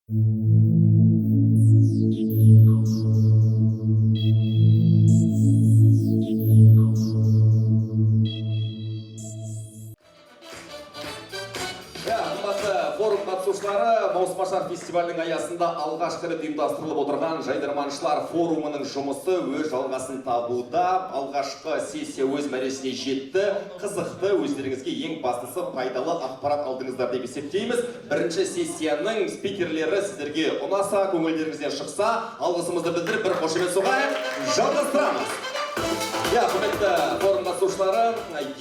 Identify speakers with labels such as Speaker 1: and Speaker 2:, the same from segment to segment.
Speaker 1: Форум қатысушылары Маусымашар фестивалінің аясында алғашқы рет ұйымдастырылып отырған Жайдарманшылар форумының жұмысы өз жалғасын табуда. Алғашқы сессия өз мәресіне жетті. Қызықты, өздеріңізге ең бастысы пайдалы ақпарат алдыңыздар деп есептейміз. Бірінші сессияның спикерлері сіздерге ұнаса, көңілдеріңізден шықса, алғысымызды білдіріп бір қошемет соғайық. Жалғастырамыз. Құрметті форум қатысушылары,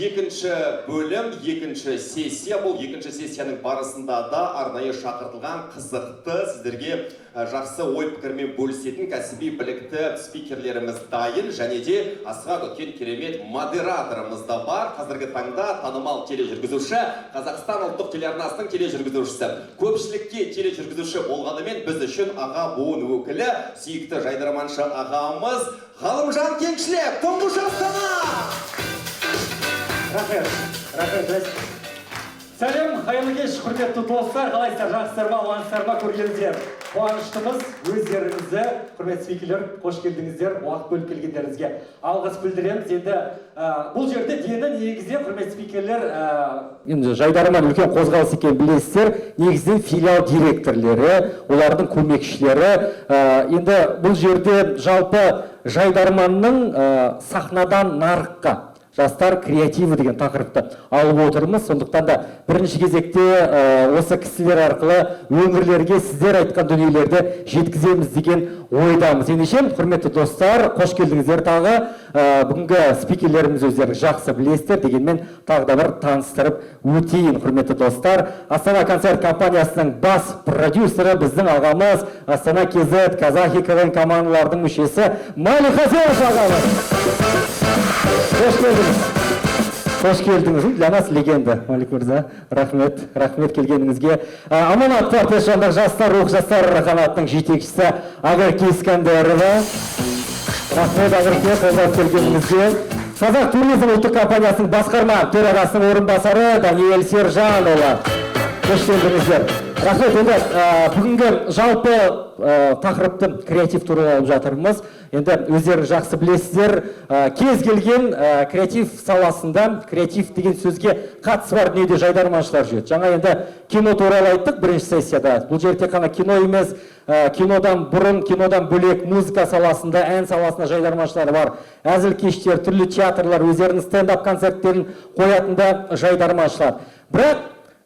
Speaker 1: екінші бөлім, екінші сессия. Бұл екінші сессияның барысында да арнайы шақыртылған қызықты, сіздерге жақсы ой пікірмен бөлісетін кәсіби білікті спикерлеріміз дайын, және де асыға күткен керемет модераторымыз да бар. Қазіргі таңда танымал тележүргізуші, Қазақстан ұлттық телеарнасының тележүргізушісі. Көпшілікке тележүргізуші болғанымен біз үшін аға буын өкілі, сүйікті Жайдарманшы ағамыз Ғалымжан Кеңшілік, тұңғыш Астана!
Speaker 2: Рахмет. Сәлем, қайырлы кеш, құрметті достар, қалайсыздар, жақсылар ма, амансыздар ма, көргеніңіздер. Қуаныштымыз, өздеріңізді, құрметті спикерлер, қош келдіңіздер, уақыт бөліп келгендеріңізге алғыс білдіреміз. Енді бұл жерде дені негізінен, құрметті спикерлер,
Speaker 3: енді Жайдарман үлкен қозғалыс екенін білесіздер, негізінен филиал директорлері, олардың көмекшілері. Енді бұл жерде жалпы Жайдарманның сахнадан нарыққа жастар креативі деген тақырыпты алып отырмыз. Сондықтан да бірінші кезекте осы кісілер арқылы өңірлерге сіздер айтқан дүниелерді жеткіземіз деген ойдамыз. Ендеше, құрметті достар, қош келдіңіздер тағы. Бүгінгі спикерлеріміз өздеріңіз жақсы білесіздер, дегенмен тағы да бір таныстырып өтейін, құрметті достар. Астана концерт компаниясының бас продюсері біздің ағамыз, Астана КЗ, Казахи КВН командалардың мүшесі Малик Хасенов ағамыз. Қош келдіңіз. Для нас легенда, Малик мырза. Рахмет келгеніңізге. Аманат партиясындағы жастар, рух жастар қанатының жетекшісі Агырке Искандерова. Рахмет Агырке, қолдап келгеніңізге. Қазақ туризм ұлттық компаниясының басқарма төрағасының орынбасары Даниэль Сержанұлы. Қош келдіңіздер. Рахмет. Енді бүгінгі жалпы тақырыпты креатив туралы алып жатырмыз. Енді өздеріңіз жақсы білесіздер, кез келген креатив саласында креатив деген сөзге қатысы бар дүниеде Жайдарманшылар жүреді. Жаңа енді кино туралы айттық бірінші сессияда. Бұл жерде тек қана кино емес, кинодан бұрын, кинодан бөлек музыка саласында, ән саласында Жайдарманшылар бар. Әзіл кештер, түрлі театрлар, өздерінің стендап концерттерін қоятында Жайдарманшылар. Бірақ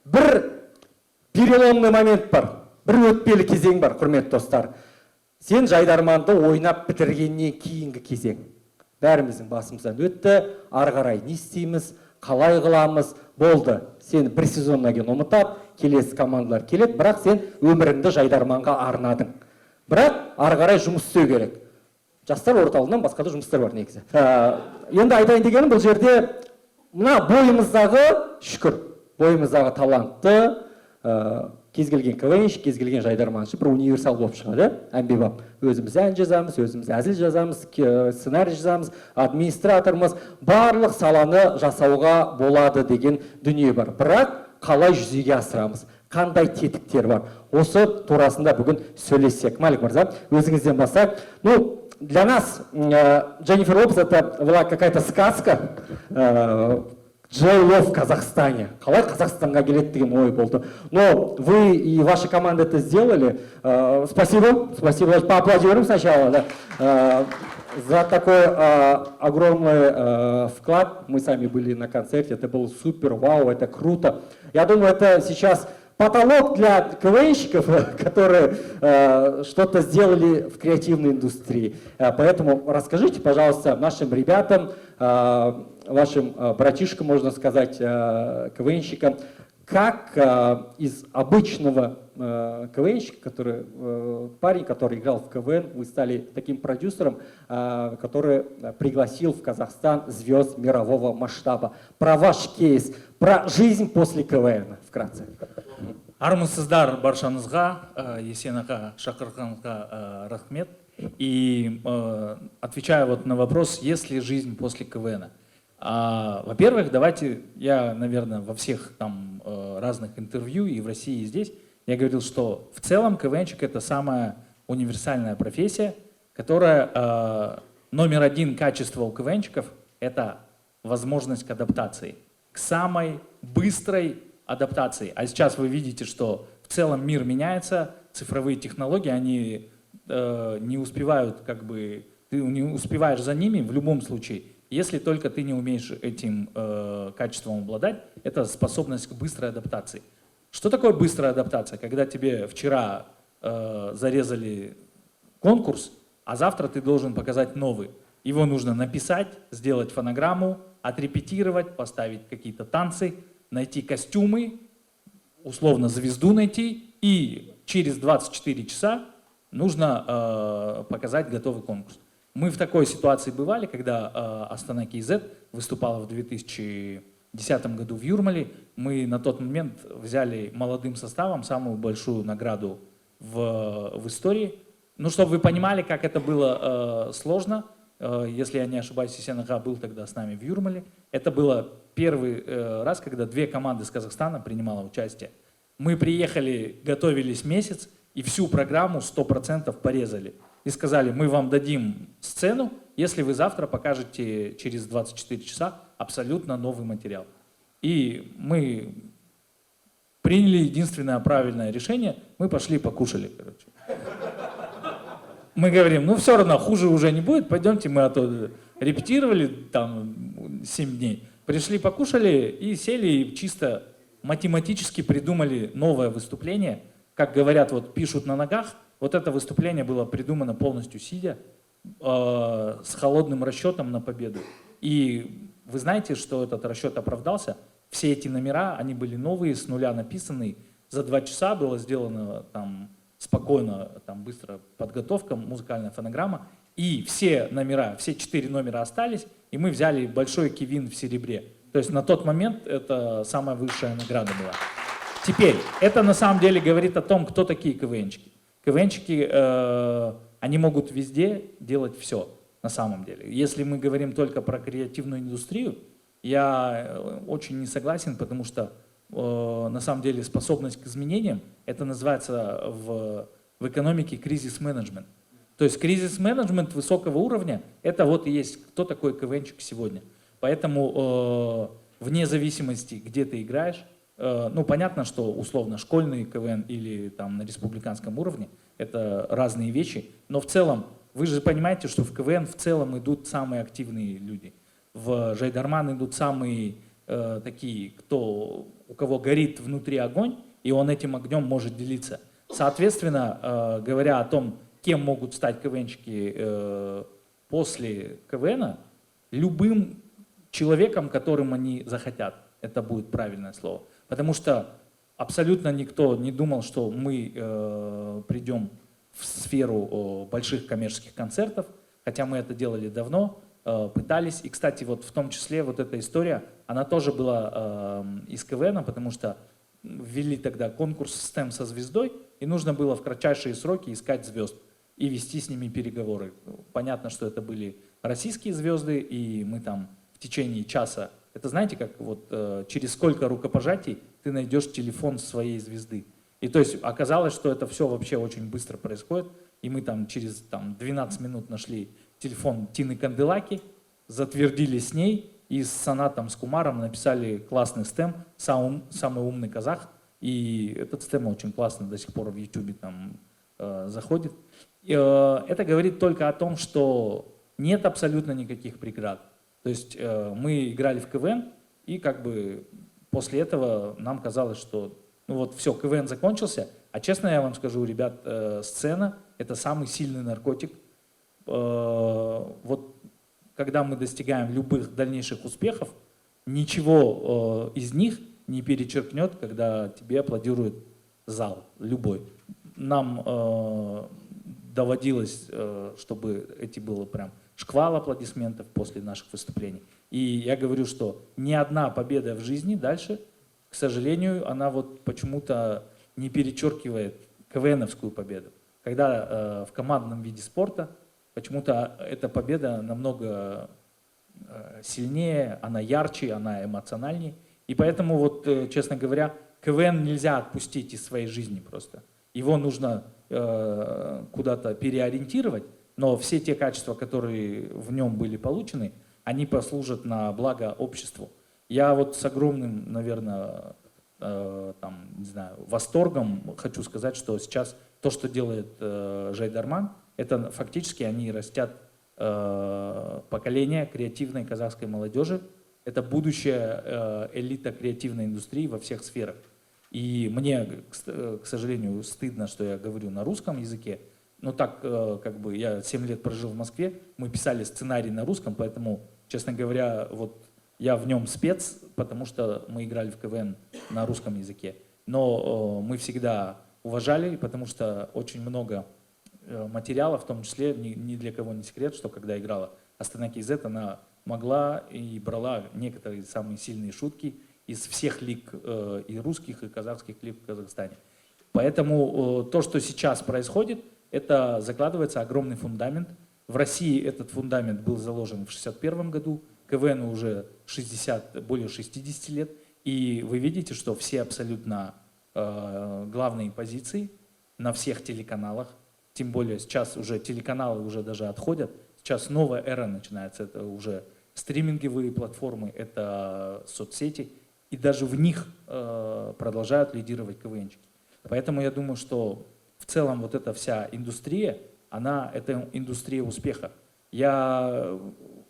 Speaker 3: бір переломный момент бар, бір өтпелі кезең бар, құрметті достар. Сен Жайдарманды ойнап бітіргеннен кейінгі кезең. Бәріміздің басымыздан өтті, ары қарай не істейміз, қалай қыламыз, болды. Сен бір сезоннан кейін ұмытап, келесі командалар келеді, бірақ сен өміріңді Жайдарманға арнадың. Бірақ ары қарай жұмыс істеу керек. Жастар орталығынан басқа да жұмыстар бар негізі. Енді айтайын дегенім, бұл жерде мына бойымыздағы, шүкір, бойымыздағы талантты, кез келген КВНші, кез келген Жайдарманшы бір универсал болып шығады, әмбебап. Өзіміз ән жазамыз, өзіміз әзіл жазамыз, сценарий жазамыз, администраторымыз, барлық саланы жасауға болады деген дүние бар. Бірақ қалай жүзеге асырамыз, қандай тетіктер бар, осы турасында бүгін сөйлессек. Малик мырза, өзіңізден бастайық. Для нас Дженнифер Лопес это была какая-то сказка. Джей Ло в Казахстане. Қалай Қазақстанға келеді деген ой болды. Но вы и ваша команда это сделали. Спасибо. Поаплодируем сначала за такой огромный вклад. Мы сами были на концерте. Это было супер, вау, это круто. Я думаю, это сейчас потолок для КВНщиков, которые что-то сделали в креативной индустрии. Поэтому расскажите, пожалуйста, нашим ребятам, вашим братишкам, можно сказать, КВНщикам, как из обычного КВНщика, парень, который играл в КВН, вы стали таким продюсером, который пригласил в Казахстан звезд мирового масштаба. Про ваш кейс, про жизнь после КВН, вкратце.
Speaker 4: Армысыздар баршаңызға, Есен аға шақырғанға рахмет. И отвечая вот на вопрос, есть ли жизнь после КВН. Во-первых, давайте, я, наверное, во всех там разных интервью и в России и здесь, Я говорил, что в целом КВНчик — это самая универсальная профессия, которая номер один качества у КВНчиков — это возможность к адаптации, к самой быстрой адаптации. А сейчас вы видите, что в целом мир меняется, цифровые технологии, они не успевают, как бы, ты не успеваешь за ними в любом случае, если только ты не умеешь этим качеством обладать. Это способность к быстрой адаптации. Что такое быстрая адаптация? Когда тебе вчера зарезали конкурс, а завтра ты должен показать новый. Его нужно написать, сделать фонограмму, отрепетировать, поставить какие-то танцы, найти костюмы, условно звезду найти, и через 24 часа нужно показать готовый конкурс. Мы в такой ситуации бывали, когда Астана КЗ выступала в 2010 году в Юрмале. Мы на тот момент взяли молодым составом самую большую награду в истории. Ну, чтобы вы понимали, как это было сложно, если я не ошибаюсь, Есенаха был тогда с нами в Юрмале. Это было первый раз, когда две команды из Казахстана принимало участие. Мы приехали, готовились месяц, и всю программу 100% порезали. И сказали, мы вам дадим сцену, если вы завтра покажете через 24 часа абсолютно новый материал. И мы приняли единственное правильное решение, мы пошли покушали, короче. Мы говорим, ну все равно хуже уже не будет, пойдемте, мы репетировали там 7 дней, пришли покушали и сели и чисто математически придумали новое выступление. Как говорят, вот пишут на ногах, вот это выступление было придумано полностью сидя, с холодным расчетом на победу. И вы знаете, что этот расчет оправдался? Все эти номера, они были новые, с нуля написанные, за 2 часа было сделано там спокойно, там быстро подготовка, музыкальная фонограмма, и все номера, все 4 номера остались, и мы взяли большой кивин в серебре. То есть на тот момент это самая высшая награда была. Теперь, это на самом деле говорит о том, кто такие КВНчики. КВНчики, они могут везде делать все, на самом деле. Если мы говорим только про креативную индустрию, я очень не согласен, потому что на самом деле способность к изменениям, это называется в экономике кризис-менеджмент. То есть кризис-менеджмент высокого уровня, это вот и есть кто такой КВНчик сегодня. Поэтому вне зависимости, где ты играешь, ну понятно, что условно школьный КВН или там на республиканском уровне, это разные вещи, но в целом, вы же понимаете, что в КВН в целом идут самые активные люди. В Жайдарман идут самые такие, у кого горит внутри огонь, и он этим огнем может делиться. Соответственно, говоря о том, кем могут стать КВНчики после КВНа, любым человеком, которым они захотят. Это будет правильное слово. Потому что абсолютно никто не думал, что мы придем в сферу больших коммерческих концертов, хотя мы это делали давно, пытались. И, кстати, вот в том числе вот эта история, она тоже была из КВН, потому что ввели тогда конкурс «СТЕМ со звездой», и нужно было в кратчайшие сроки искать звезд и вести с ними переговоры. Понятно, что это были российские звезды, и мы там в течение часа, это знаете, как вот через сколько рукопожатий ты найдешь телефон своей звезды. И то есть оказалось, что это все вообще очень быстро происходит, и мы там через 12 минут нашли телефон Тины Канделаки, затвердили с ней, и с Санатом, с Кумаром написали классный стем, самый умный казах, и этот стем очень классно до сих пор в YouTube там заходит. И, это говорит только о том, что нет абсолютно никаких преград. То есть мы играли в КВН, и как бы после этого нам казалось, что ну вот все, КВН закончился, а честно я вам скажу, ребят, сцена — это самый сильный наркотик. Вот когда мы достигаем любых дальнейших успехов, ничего из них не перечеркнет, когда тебе аплодирует зал, любой. Нам доводилось, чтобы эти было прям шквал аплодисментов после наших выступлений. И я говорю, что ни одна победа в жизни дальше, к сожалению, она вот почему-то не перечеркивает КВНовскую победу. Когда в командном виде спорта почему-то эта победа намного сильнее, она ярче, она эмоциональнее. И поэтому, вот, честно говоря, КВН нельзя отпустить из своей жизни просто. Его нужно куда-то переориентировать, но все те качества, которые в нем были получены, они послужат на благо обществу. Я вот с огромным, наверное, там, не знаю, восторгом хочу сказать, что сейчас то, что делает Жайдарман, это фактически они растят поколение креативной казахской молодежи. Это будущая элита креативной индустрии во всех сферах. И мне, к сожалению, стыдно, что я говорю на русском языке. Но так, как бы, я 7 лет прожил в Москве, мы писали сценарий на русском, поэтому, честно говоря, вот я в нем спец, потому что мы играли в КВН на русском языке. Но мы всегда уважали, потому что очень много материалов, в том числе, ни для кого не секрет, что когда играла Астана КЗ, она могла и брала некоторые самые сильные шутки из всех лиг, и русских, и казахских лиг в Казахстане. Поэтому то, что сейчас происходит, это закладывается огромный фундамент. В России этот фундамент был заложен в 1961 году, КВН уже более 60 лет, и вы видите, что все абсолютно главные позиции на всех телеканалах, тем более сейчас уже телеканалы уже даже отходят, сейчас новая эра начинается, это уже стриминговые платформы, это соцсети, и даже в них продолжают лидировать КВНчики. Поэтому я думаю, что в целом вот эта вся индустрия, это индустрия успеха. Я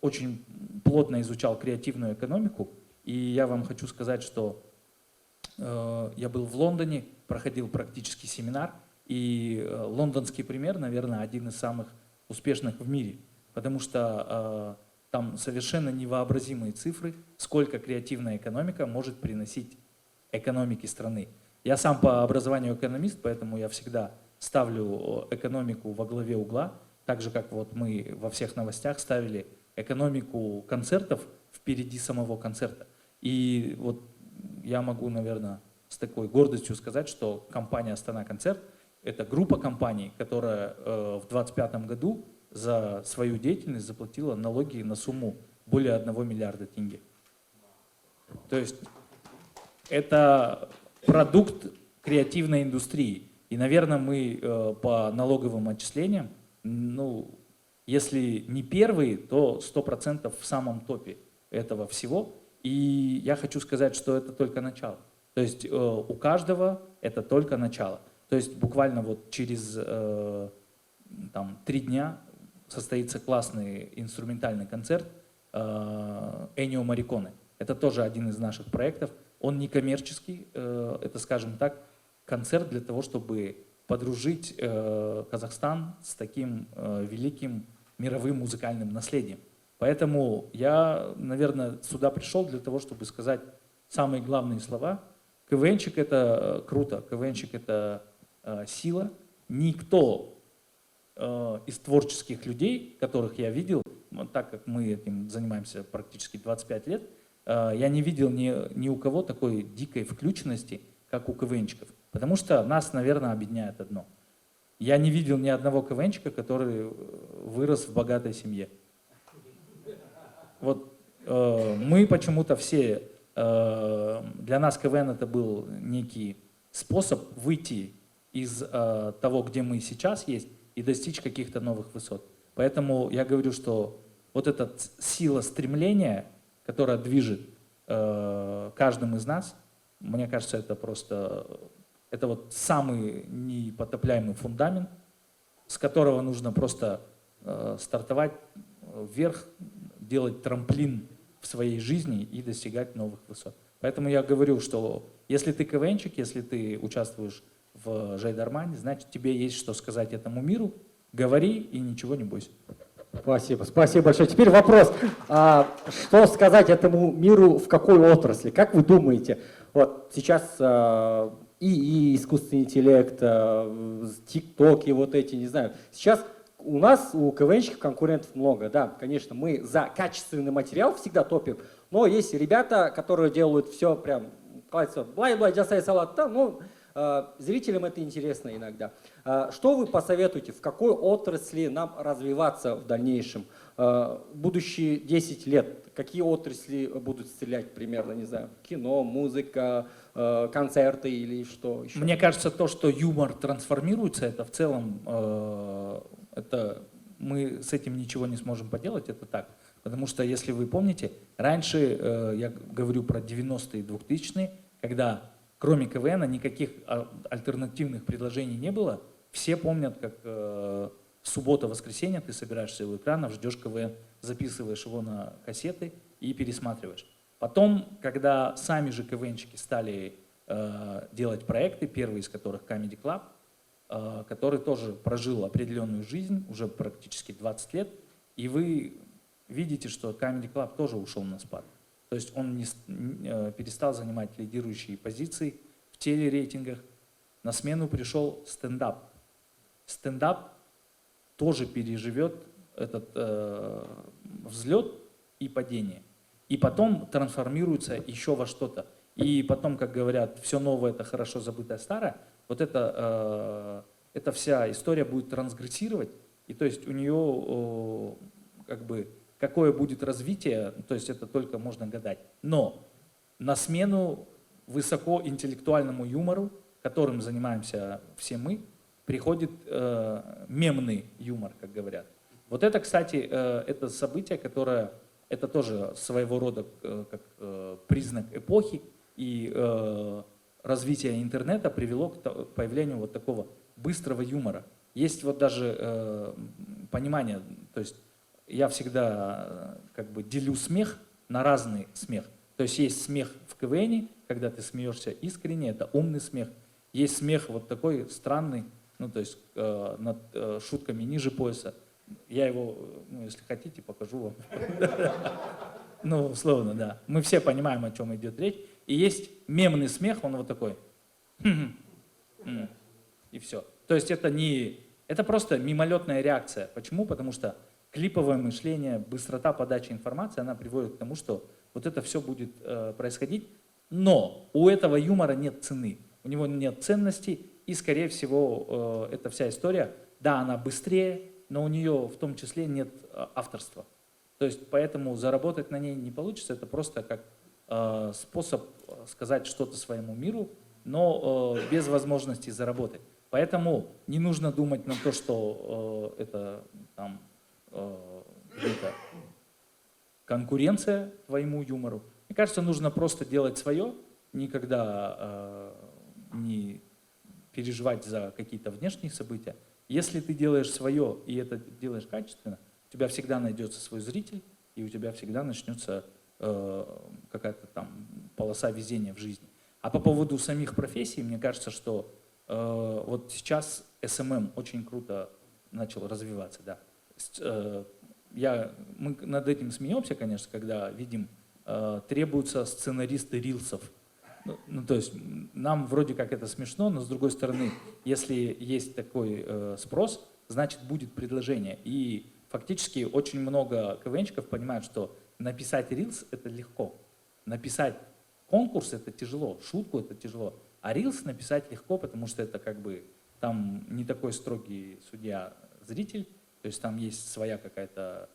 Speaker 4: очень плотно изучал креативную экономику, и я вам хочу сказать, что я был в Лондоне, проходил практический семинар, и лондонский пример, наверное, один из самых успешных в мире, потому что там совершенно невообразимые цифры, сколько креативная экономика может приносить экономике страны. Я сам по образованию экономист, поэтому я всегда ставлю экономику во главе угла, так же, как вот мы во всех новостях ставили экономику концертов впереди самого концерта. И вот я могу, наверное, с такой гордостью сказать, что компания «Астана Концерт» — это группа компаний, которая в 2025 году за свою деятельность заплатила налоги на сумму более 1 миллиарда тенге. То есть это продукт креативной индустрии. И, наверное, мы по налоговым отчислениям, ну, если не первые, то 100% в самом топе этого всего. И я хочу сказать, что это только начало. То есть у каждого это только начало. То есть буквально вот через 3 дня состоится классный инструментальный концерт Энио Морриконе. Это тоже один из наших проектов. Он не коммерческий, это, скажем так, концерт для того, чтобы подружить Казахстан с таким великим мировым музыкальным наследием. Поэтому я, наверное, сюда пришел для того, чтобы сказать самые главные слова. КВНчик — это круто, КВНчик — это сила. Никто из творческих людей, которых я видел, так как мы этим занимаемся практически 25 лет, я не видел ни у кого такой дикой включенности, как у КВНчиков. Потому что нас, наверное, объединяет одно. Я не видел ни одного КВНчика, который вырос в богатой семье. Вот мы почему-то все, для нас КВН это был некий способ выйти из того, где мы сейчас есть, и достичь каких-то новых высот. Поэтому я говорю, что вот эта сила стремления, которая движет каждым из нас, мне кажется, это просто, это вот самый непотопляемый фундамент, с которого нужно просто стартовать вверх, делать трамплин в своей жизни и достигать новых высот. Поэтому я говорю, что если ты КВНчик, если ты участвуешь в Жайдармане, значит, тебе есть что сказать этому миру. Говори и ничего не бойся.
Speaker 2: Спасибо, спасибо большое. Теперь вопрос. Что сказать этому миру в какой отрасли? Как вы думаете? Вот сейчас и искусственный интеллект, ТикТок и вот эти, не знаю. Сейчас у нас, у КВНщиков конкурентов много. Да, конечно, мы за качественный материал всегда топим, но есть ребята, которые делают все прям, блай-блай, жасай салат, ну, зрителям это интересно иногда. Что вы посоветуете, в какой отрасли нам развиваться в дальнейшем?
Speaker 3: будущие 10 лет, какие отрасли будут стрелять примерно, не знаю, кино, музыка, концерты или что еще?
Speaker 4: Мне кажется, то, что юмор трансформируется, это в целом, это мы с этим ничего не сможем поделать, это так. Потому что, если вы помните, раньше, я говорю про 90-е и 2000-е, когда кроме КВН никаких альтернативных предложений не было, все помнят, как суббота-воскресенье ты собираешься у экранов, ждешь КВН, записываешь его на кассеты и пересматриваешь. Потом, когда сами же КВНщики стали делать проекты, первый из которых Comedy Club, который тоже прожил определенную жизнь, уже практически 20 лет, и вы видите, что Comedy Club тоже ушел на спад. То есть он перестал занимать лидирующие позиции в телерейтингах. На смену пришел стендап. Стендап тоже переживет этот взлет и падение. И потом трансформируется еще во что-то. И потом, как говорят, все новое – это хорошо забытое старое. Вот эта вся история будет трансгрессировать. И то есть у нее как бы какое будет развитие, то есть это только можно гадать. Но на смену высокоинтеллектуальному юмору, которым занимаемся все мы, приходит мемный юмор, как говорят. Вот это, кстати, это событие, которое, это тоже своего рода как признак эпохи, и развитие интернета привело к появлению вот такого быстрого юмора. Есть вот даже понимание, то есть я всегда как бы делю смех на разный смех. То есть смех в КВН, когда ты смеешься искренне, это умный смех. Есть смех вот такой странный, ну то есть над шутками ниже пояса. Я его, ну, если хотите, покажу вам. Ну, условно, да. Мы все понимаем, о чем идет речь. И есть мемный смех, он вот такой. И все. То есть это просто мимолетная реакция. Почему? Потому что клиповое мышление, быстрота подачи информации, она приводит к тому, что вот это все будет происходить. Но у этого юмора нет цены. У него нет ценности. И, скорее всего, эта вся история, да, она быстрее, но у нее в том числе нет авторства. То есть поэтому заработать на ней не получится. Это просто как способ сказать что-то своему миру, но без возможности заработать. Поэтому не нужно думать на то, что это там где-то конкуренция твоему юмору. Мне кажется, нужно просто делать свое, никогда не переживать за какие-то внешние события. Если ты делаешь свое и это делаешь качественно, у тебя всегда найдется свой зритель, и у тебя всегда начнется какая-то там полоса везения в жизни. А по поводу самих профессий, мне кажется, что вот сейчас СММ очень круто начал развиваться. Да. Мы над этим смеемся, конечно, когда видим, требуются сценаристы рилсов. Ну, то есть нам вроде как это смешно, но с другой стороны, если есть такой спрос, значит будет предложение. И фактически очень много КВНщиков понимают, что написать рилс это легко, написать конкурс это тяжело, шутку это тяжело, а рилс написать легко, потому что это как бы там не такой строгий судья-зритель, то есть там есть своя какая-то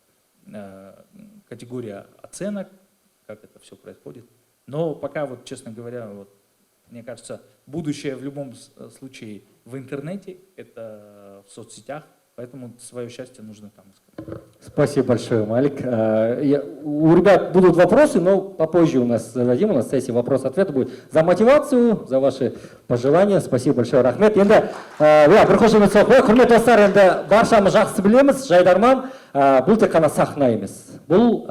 Speaker 4: категория оценок, как это все происходит. Но пока, вот, честно говоря, вот, мне кажется, будущее в любом случае в интернете, это в соцсетях, поэтому свое счастье нужно там искать.
Speaker 3: Спасибо большое, Малик. У ребят будут вопросы, но попозже у нас зададим, у нас сессия вопрос-ответ будет. За мотивацию, за ваши пожелания. Спасибо большое, рахмет. Енді, бір қошемет соқпай, құрмет достар, енді баршамыз жақсы білеміз, Жайдарман бұл тек қана сахна емес, бұл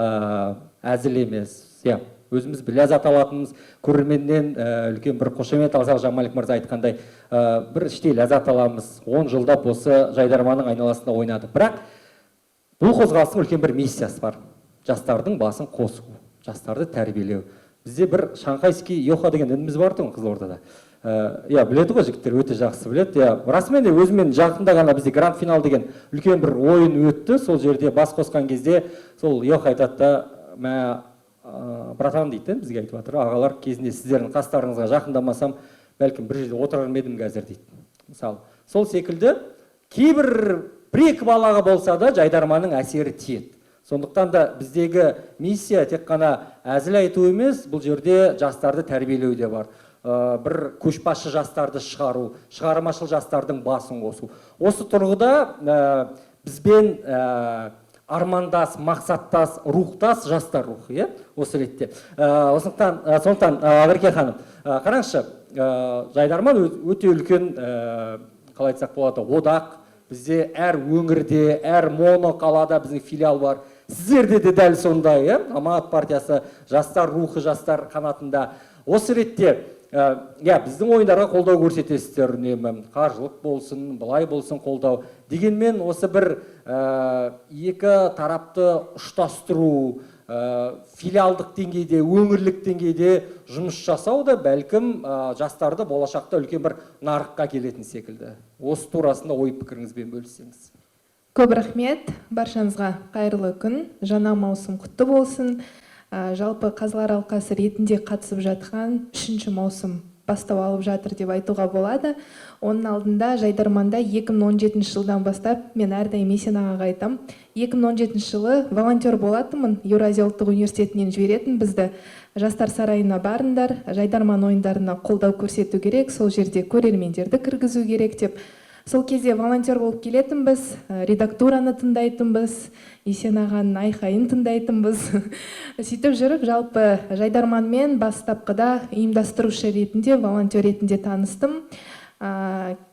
Speaker 3: әзіл емес. Өзіміз ләззат алатынымыз, көрерменнен үлкен бір қошемет алсақ, Жан-Малик мырза айтқандай, бір іштей ләззат аламыз. 10 жылдап осы Жайдарманның айналасында ойнады. Бірақ бұл қозғалыстың үлкен бір миссиясы бар. Жастардың басын қосу, жастарды тәрбиелеу. Бізде бір шанхайский йоха деген ініміз бар тұғын Қызылордада. Біледі ғой жігіттер, өте жақсы біледі. Расымен де өзімен жақында ғана бізде гранд финал деген үлкен бір ойын өтті. Сол жерде бас қосқан кезде сол йоха айтады да, братан дейді, бізге айтып жатыр, ағалар кезінде сіздердің қастарыңызға жақындамасам, бәлкім бір жерде отырар ма едім қазір дейді. Мысалы, сол секілді кейбір бір-екі балаға болса да Жайдарманның әсері тиеді. Сондықтан да біздегі миссия тек қана әзіл айту емес, бұл жерде жастарды тәрбиелеу де бар. Бір көшбасшы жастарды шығару, шығармашыл жастардың басын қосу. Осы тұрғыда бізбен армандас, мақсаттас, рухтас жастар рухы, осы ретте. Сондықтан, Ақерке ханым, қараңызшы, Жайдарман өте үлкен, қалай айтсақ болады, одақ. Бізде әр өңірде, әр моноқалада біздің филиал бар. Сіздерде де дәл сондай, Аманат партиясы жастар рухы, жастар қанатында. Осы ретте, біздің ойындарға қолдау көрсетесіздер, үнемі қаржылық болсын, былай болсын қолдау. Дегенмен осы бір екі тарапты ұштастыру, филиалдық деңгейде, өңірлік деңгейде жұмыс жасау да бәлкім жастарды болашақта үлкен бір нарыққа келетін секілді. Осы турасында ой пікіріңізбен бөліссеңіз.
Speaker 5: Көп рахмет, баршаңызға қайырлы күн, жаңа маусым құтты болсын. Жалпы Қазылар алқасы ретінде қатысып жатқан 3-ші маусым бастау алып жатыр деп айтуға болады. Оның алдында Жайдарманда 2017 жылдан бастап мен әрдайым Есен ағаға айтам. 2017 жылы волонтер болатынмын, Еуразия ұлттық университетінен жіберетін бізді. Жастар сарайына барыңдар, Жайдарман ойындарына қолдау көрсету керек, сол жерде көрермендерді кіргізу керек деп. Сол кезде волонтер болып келетінбіз, редактураны тыңдайтынбыз, Есен ағаның айқайын тыңдайтынбыз. Сөйтіп жүріп, жалпы Жайдарманмен бастапқыда ұйымдастырушы ретінде, волонтер ретінде таныстым.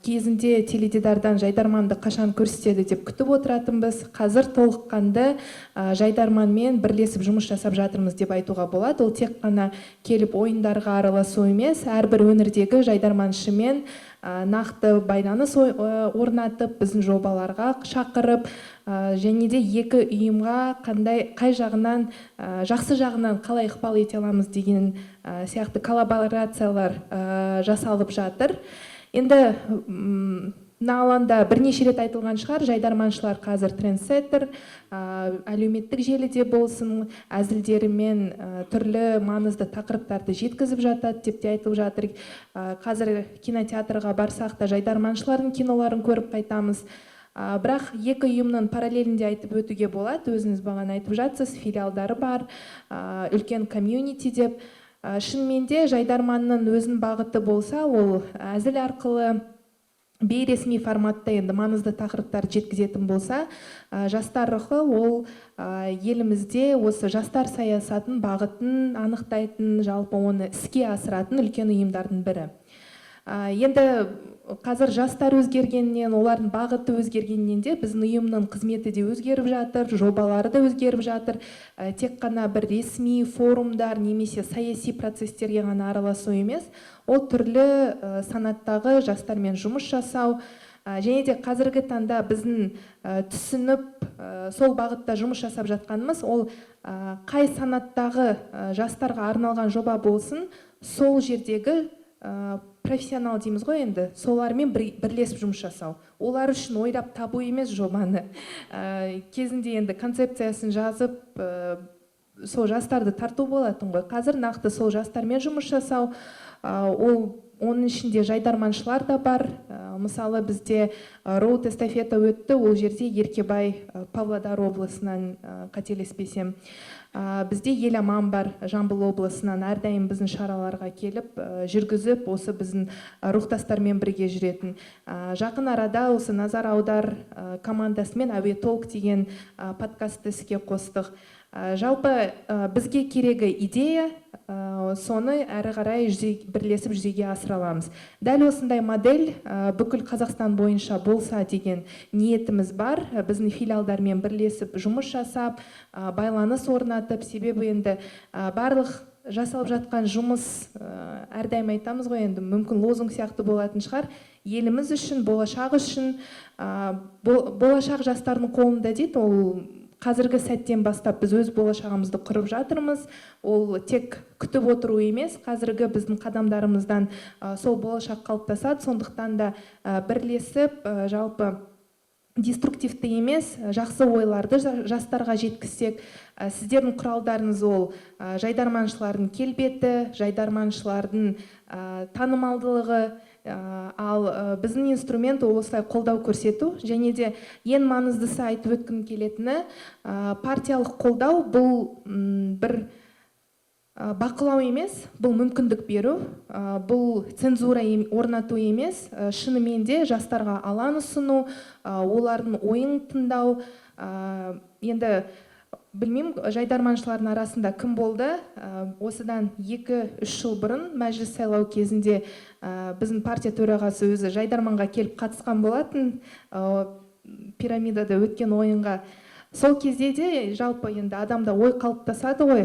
Speaker 5: Кезінде теледидардан Жайдарманды қашан көрсетеді деп күтіп отыратынбыз. Қазір толыққанды Жайдарманмен бірлесіп жұмыс жасап жатырмыз деп айтуға болады. Ол тек қана келіп ойындарға араласу емес, әрбір өңірдегі Жайдарманшымен нақты байланыс орнатып, біздің жобаларға шақырып, және де екі ұйымға қай жағынан, жақсы жағынан қалай ықпал ете аламыз деген сияқты коллаборациялар жасалып жатыр. Енді алаңда бірнеше рет айтылған шығар, Жайдарманшылар қазір трендсеттер, әлеуметтік желіде болсын, әзілдерімен түрлі маңызды тақырыптарды жеткізіп жатады деп те айтылып жатыр. Қазір кинотеатрға барсақ та Жайдарманшылардың киноларын көріп қайтамыз. Бірақ екі ұйымның параллелінде айтып өтуге болады, өзіңіз бағана айтып жатсыз, филиалдары бар, үлкен комьюнити деп. Шынымен де Жайдарманның өзінің бағыты болса, ол әзіл арқылы бейресми форматта енді маңызды тақырыптар жеткізетін болса, жастар рухы ол елімізде осы жастар саясатын бағытын анықтайтын, жалпы оны іске асыратын үлкен ұйымдардың бірі. Енді қазір жастар өзгергеннен, олардың бағыты өзгергеннен де біздің ұйымның қызметі де өзгеріп жатыр, жобалары да өзгеріп жатыр. Тек қана бір ресми форумдар немесе саяси процестерге ғана араласу емес, ол түрлі санаттағы жастармен жұмыс жасау. Және де қазіргі таңда біздің түсініп сол бағытта жұмыс жасап жатқанымыз, ол қай санаттағы жастарға арналған жоба болсын, сол жердегі профессионал дейміз ғой енді, солармен бірлесіп жұмыс жасау. Олар үшін ойлап табу емес жобаны. Кезінде енді концепциясын жазып, сол жастарды тарту болатын ғой. Қазір нақты сол жастармен жұмыс жасау, оның ішінде Жайдарманшылар да бар. Мысалы бізде роуд эстафета өтті, ол жерде Еркебай Павлодар облысынан қателеспесем. Бізде Еламан бар, Жамбыл облысынан әрдайым біздің шараларға келіп, жүргізіп, осы біздің рухтастармен бірге жүретін. Жақын арада осы Назар аудар командасымен Әуе толк деген подкастты іске қостық. Жалпы бізге керегі идея, соны әрі қарай бірлесіп жүзеге асыра аламыз. Дәл осындай модель бүкіл Қазақстан бойынша болса деген ниетіміз бар. Біздің филиалдармен бірлесіп жұмыс жасап, байланыс орнатып, себебі енді барлық жасалып жатқан жұмыс, әрдайым айтамыз ғой, енді мүмкін лозунг сияқты болатын шығар, еліміз үшін, болашақ үшін, болашақ жастардың қолында дейді, ол қазіргі сәттен бастап біз өз болашағымызды құрып жатырмыз. Ол тек күтіп отыру емес, қазіргі біздің қадамдарымыздан сол болашақ қалыптасады. Сондықтан да бірлесіп, жалпы деструктивті емес, жақсы ойларды жастарға жеткізсек, сіздердің құралдарыңыз ол Жайдарманшылардың келбеті, Жайдарманшылардың танымалдылығы, Ал біздің инструмент ол осылай қолдау көрсету, және де ең маңыздысы айтып өткім келетіні, партиялық қолдау бұл бір бақылау емес, бұл мүмкіндік беру, бұл цензура орнату емес, шынымен де жастарға алаң ұсыну, олардың ойын тыңдау. Енді білмеймін, жайдарманшылардың арасында кім болды? Осыдан 2-3 жыл бұрын мәжіліс сайлау кезінде біздің партия төрағасы өзі жайдарманға келіп қатысқан болатын, пирамидада өткен ойынға. Сол кезде де жалпы енді адамда ой қалыптасады ғой,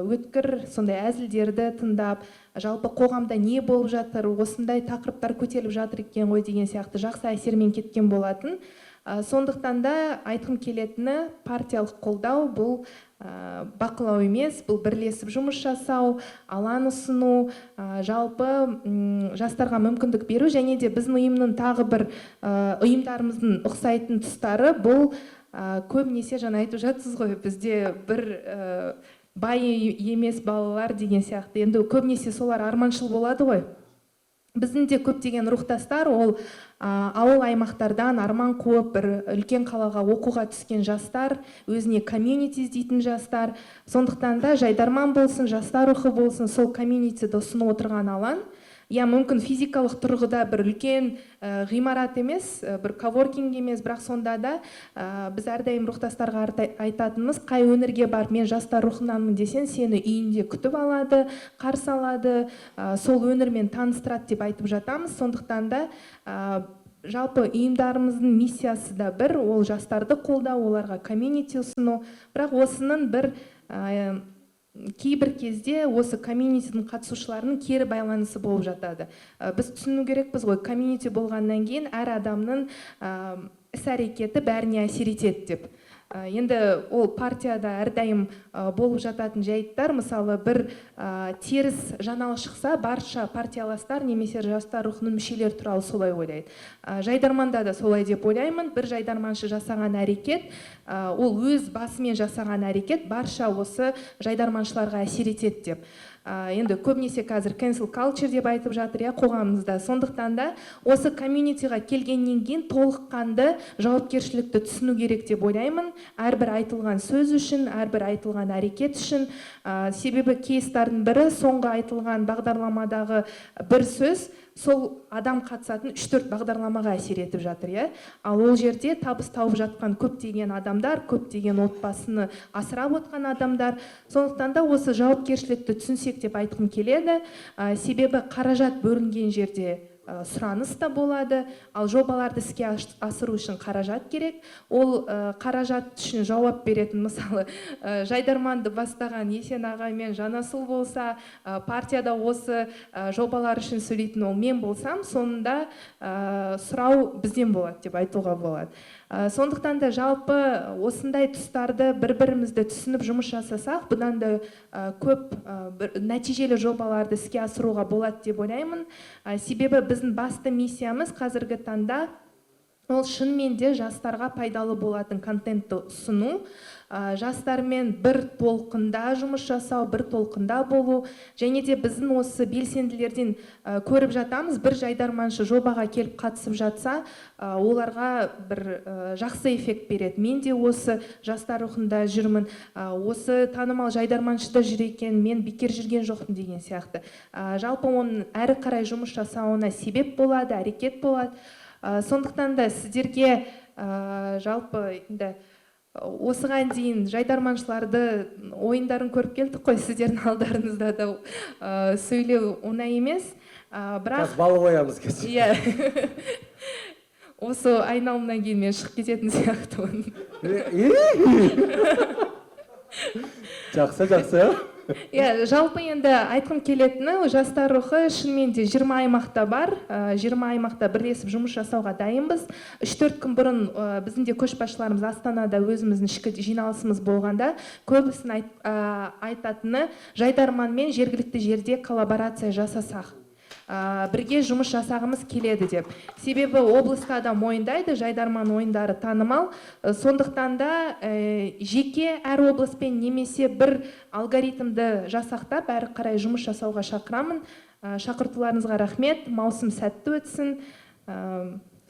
Speaker 5: өткір сондай әзілдерді тыңдап, жалпы қоғамда не болып жатыр, осындай тақырыптар көтеріліп жатыр екен ғой деген сияқты жақсы әсермен кеткен болатын. Сондықтан да айтқым келетіні, партиялық қолдау бұл бақылау емес, бұл бірлесіп жұмыс жасау, алаң ұсыну, жалпы жастарға мүмкіндік беру, және де біздің ұйымның тағы бір ұйымдарымыздың ұқсайтын тұстары бұл көбінесе жаңа айтып жатсыз ғой, бізде бір бай емес балалар деген сияқты. Енді көбінесе солар арманшыл болады ғой. Біздің де көптеген рухтастар ол ауыл аймақтардан арман қуып бір үлкен қалаға оқуға түскен жастар, өзіне комьюнити іздейтін жастар. Сондықтан да жайдарман болсын, жастар рухы болсын, сол комьюнитиді ұсынып отырған алаң. Я мүмкін физикалық тұрғыда бір үлкен ғимарат емес, бір коворкинг емес, бірақ сонда да біз әрдайым рухтастарға айтатынымыз, қай өңірге барып мен жастар рухынанмын десең, сені үйінде күтіп алады, қарсы алады, сол өңірмен таныстырады деп айтып жатамыз. Сондықтан да жалпы ұйымдарымыздың миссиясы да бір, ол жастарды қолдау, оларға комьюнити ұсыну, бірақ осының бір кейбір кезде осы комьюнитидің қатысушыларының кері байланысы болып жатады. Біз түсіну керекпіз ғой, комьюнити болғаннан кейін әр адамның іс-әрекеті бәріне әсер етеді деп. Енді ол партияда әрдайым болып жататын жайттар, мысалы бір теріс жаңалық шықса, барша партияластар немесе жастар рухының мүшелері туралы солай ойлайды. Жайдарманда да солай деп ойлаймын. Бір жайдарманшы жасаған әрекет, ол өз басымен жасаған әрекет барша осы жайдарманшыларға әсер етеді деп. Енді көбінесе қазір cancel culture деп айтып жатыр қоғамымызда. Сондықтан да осы комьюнитиға келгеннен кейін толыққанды жауапкершілікті түсіну керек деп ойлаймын. Әрбір айтылған сөз үшін, әрбір айтылған әрекет үшін. Себебі кейстардың бірі соңғы айтылған бағдарламадағы бір сөз сол адам қатысатын 3-4 бағдарламаға әсер етіп жатыр. Ал ол жерде табыс тауып жатқан көптеген адамдар, көптеген отбасыны асырап отқан адамдар. Сондықтан да осы жауапкершілікті түсінсек деп айтқым келеді. Себебі қаражат бөлінген жерде сұраныс та болады, ал жобаларды іске асыру үшін қаражат керек. Ол қаражат үшін жауап беретін, мысалы, жайдарманды бастаған Есен аға мен Жанасыл болса, партияда осы жобалар үшін сөйлейтін ол мен болсам, соңында сұрау бізден болады деп айтуға болады. Сондықтан да жалпы осындай тұстарды бір-бірімізді түсініп жұмыс жасасақ, бұдан да көп нәтижелі жобаларды іске асыруға болады деп ойлаймын. Себебі біздің басты миссиямыз қазіргі таңда ол шынымен де жастарға пайдалы болатын контентті ұсыну, жастармен бір толқында жұмыс жасау, бір толқында болу, және де біздің осы белсенділерден көріп жатамыз, бір жайдарманшы жобаға келіп қатысып жатса, оларға бір жақсы эффект береді. Мен де осы жастар рухында жүрмін, осы танымал жайдарманшыда жүр екен, мен бекер жүрген жоқпын деген сияқты. Жалпы оның әрі қарай жұмыс жасауына себеп болады, әрекет болады. Сондықтан да сіздерге жалпы осыған дейін жайдарманшыларды ойындарын көріп келдік қой, сіздердің алдарыңызда да сөйлеу оңай емес. Бірақ
Speaker 2: балы қоямыз қазір.
Speaker 5: Осы айналымнан кейін мен шығып кететін сияқтымын.
Speaker 2: Жақсы.
Speaker 5: Жалпы енді айтқым келетіні, жастар рухы шынымен де 20 аймақта бар, 20 аймақта бірлесіп жұмыс жасауға дайынбыз. 3-4 күн бұрын біздің де көшбасшыларымыз Астанада өзіміздің ішкі жиналысымыз болғанда, көбісін айтатыны жайдарманмен жергілікті жерде коллаборация жасасақ, бірге жұмыс жасағымыз келеді деп. Себебі облыста да мойындайды, жайдарман ойындары танымал. Сондықтан да жеке әр облыспен немесе бір алгоритмді жасақтап, әрі қарай жұмыс жасауға шақырамын. Шақыртуларыңызға рахмет, маусым сәтті өтсін.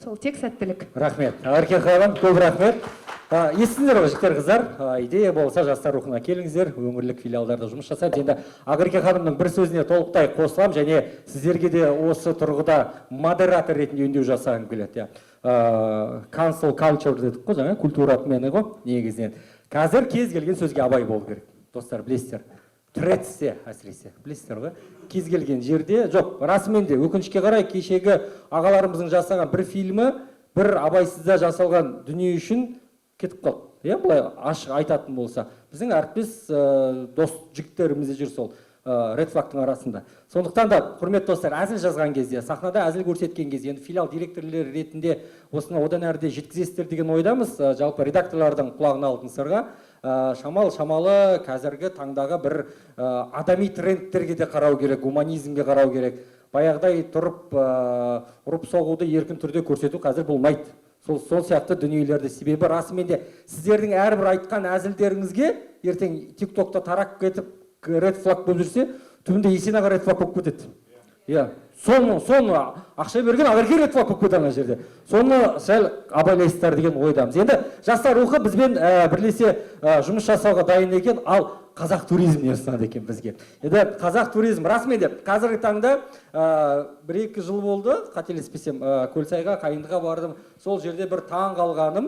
Speaker 5: Сол тек сәттілік.
Speaker 2: Рахмет. Арке ханым, көп рахмет. Естіңіздер ғой, жігіттер қыздар, идея болса жастар рухына келіңіздер, өңірлік филиалдарда жұмыс жасаймыз. Енді Ақерке ханымның бір сөзіне толықтай қосылам, және сіздерге де осы тұрғыда модератор ретінде үндеу жасағым келеді. Cancel culture дедік қой, жаңа культура мені ғой, негізінен. Қазір кез келген сөзге абай болу керек. Достар, білесіздер. Тіретсе әсіресе, білесіздер ғой, кез келген жерде, жоқ, расымен де өкінішке қарай кешегі ағаларымыздың жасаған бір фильмі, бір абайсызда жасалған дүние үшін кетіп қалды. Иә, былай ашық айтатын болса, біздің әріптес дос жігіттеріміз де жүр сол Red Flag-тың арасында. Сондықтан да, құрметті достар, әзіл жазған кезде, сахнада әзіл көрсеткен кезде, енді филиал директорлері ретінде осыны одан әріде жеткізесіздер деген ойдамыз. Жалпы редакторлардың құлағына алтын сырға шамалы қазіргі таңдағы бір адами трендтерге де қарау керек, гуманизмге қарау керек. Баяғыдай тұрып ұрып соғуды еркін түрде көрсету қазір болмайды. Сол сияқты дүниелерді, себебі расымен де сіздердің әрбір айтқан әзілдеріңізге ертең TikTokта тарап кетіп Red Flag болып жүрсе, түбінде Есенаға Red Flag болып кетеді. Иә, соны ақша берген Ақерке Red Flag болып кетеді ана жерде. Соны сәл абайлайсыздар деген ойдамыз. Енді жастар рухы бізбен бірлесе жұмыс жасауға дайын екен, ал қазақ туризміне ұсынады екен бізге. Енді қазақ туризм, расымен де қазіргі таңда 1-2 жыл болды, қателеспесем, Көлсайға, Қайындыға бардым. Сол жерде бір таң қалғаным,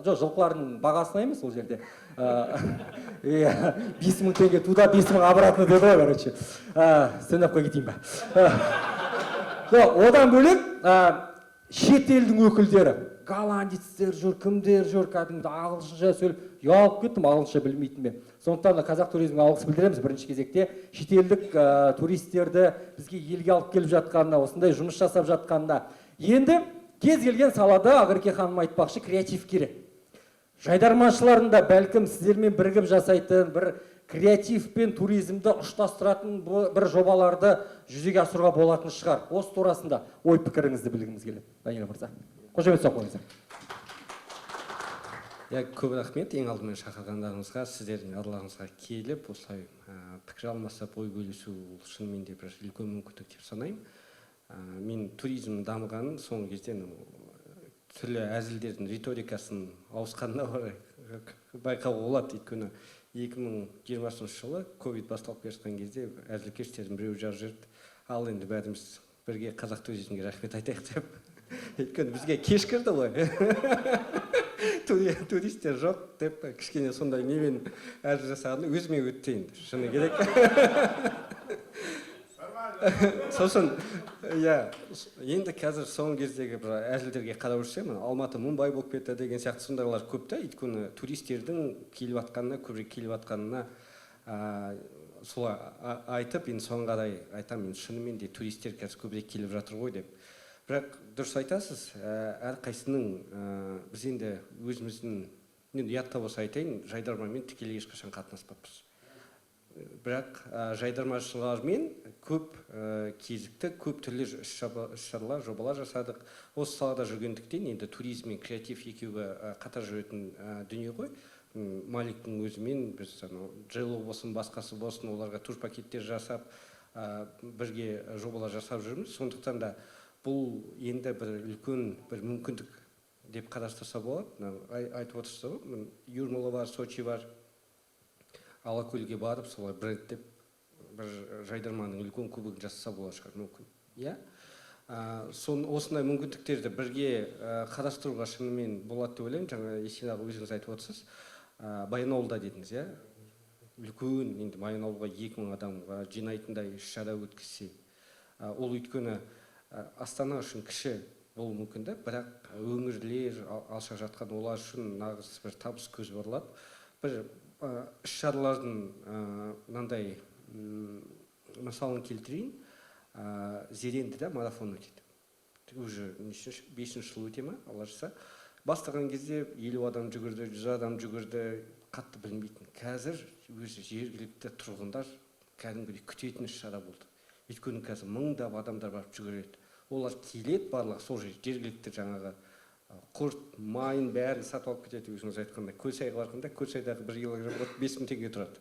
Speaker 2: жоқ, жылқылардың бағасына емес сол жерде. 5000 теңге туда, 5000 обратно деді ғой, короче. Стендапқа кетейін ба. Одан бөлек шет елдің өкілдері, голландецтер жүр, кімдер жүр, кәдімгі ағылшынша сөйлеп, ұялып кеттім, ағылшынша білмейтінмен. Сондықтан қазақ туризмге алғыс білдіреміз. Бірінші кезекте шетелдік туристерді бізге елге алып келіп жатқанына, осындай жұмыс жасап жатқанына. Енді кез келген салада Ақерке ханым айтпақшы, креатив керек. Жайдарманшыларында бәлкім сіздермен бірігіп жасайтын, бір креатив пен туризмді ұштастыратын бір жобаларды жүзеге асыруға болатын шығар. Осы турасында ой пікіріңізді білгіміз келеді. Данияр мырза, қошемет соққыңыздар.
Speaker 6: Көп рахмет, ең алдымен шақырғандарыңызға, сіздердің араларыңызға келіп, осылай пікір алмасып, ой бөлісу шынымен де бір үлкен мүмкіндік деп санаймын. Мен туризм дамығанын соңғы кезде түрлі әзілдердің риторикасын ауысқанына байқауға болады. Өйткені 2020 жылы ковид басталып келе жатқан кезде әзілкештердің біреуі жазып жүрді. Ал енді бәріміз бірге қазақ туризмге рахмет айтайық деп. Өйткені бізге кешкірді ғой. Туристер жоқ деп кішкене сондай немен әзіл жасағаны өзіме өтті енді, шыны керек. Сосын, енді қазір соңғы кездегі бір әзілдерге қарап жүрсем, Алматы Мумбай болып кетті деген сияқты сондайлар көп та, өйткені туристердің келіп атқанына, көбірек келіп атқанына солай айтып, енді соңғы қарай айтамын, шынымен де туристер қазір көбірек келіп жатыр ғой деп. Бірақ дұрыс айтасыз, әрқайсының біз енді өзіміздің, ұятқа болса айтайын, жайдарманмен тікелей ешқашан қатынаспаппыз. Бірақ жайдармашылармен көп кезікті, көп түрлі іс-шаралар, жобалар жасадық. Осы салада жүргендіктен енді туризм мен креатив екеуі қатар жүретін дүние ғой. Маликтің өзімен біз Джело болсын, басқасы болсын, оларға турпакеттер жасап, бірге жобалар жасап жүрміз. Сондықтан да бұл енді бір үлкен бір мүмкіндік деп қарастырса болады. Айтып отырса ғой, Юрмала бар, Сочи бар. Алакөлге барып, солай брендтеп, бір жайдарманның үлкен кубогын жасаса болар шығар мүмкін. Осындай мүмкіндіктерді бірге қарастыруға шынымен болады деп ойлаймын. Жаңа Есенаға өзіңіз айтып отырсыз. Баянауылда дедіңіз, үлкен, енді Баянауылға 2000 адамға жинайтындай іс-шара өткізсе. Ол өйткені Астана үшін кіші болуы мүмкін, бірақ өңірлер, алшақ жатқан олар үшін нағыз бір табыс көзі болады. Бір іс-шаралардың мынандай мысалын келтірейін. Зерендіде марафон өтеді. Уже 5-ші жыл өте ма, Алла жазса. Бастаған кезде 50 адам жүгірді, 100 адам жүгірді, қатты білмейтін. Қазір өзі жергілікті тұрғындар кәдімгідей күтетін іс-шара болды. Өйткені қазір мыңдап адамдар барып жүгіреді. Олар келеді барлығы, сол жергілікті жаңағы құрт, майын бәрін сатып алып кетеді, өзіңіз айтқандай. Көлсайға барғанда, Көлсайдағы 1 килограмм 5000 теңге тұрады.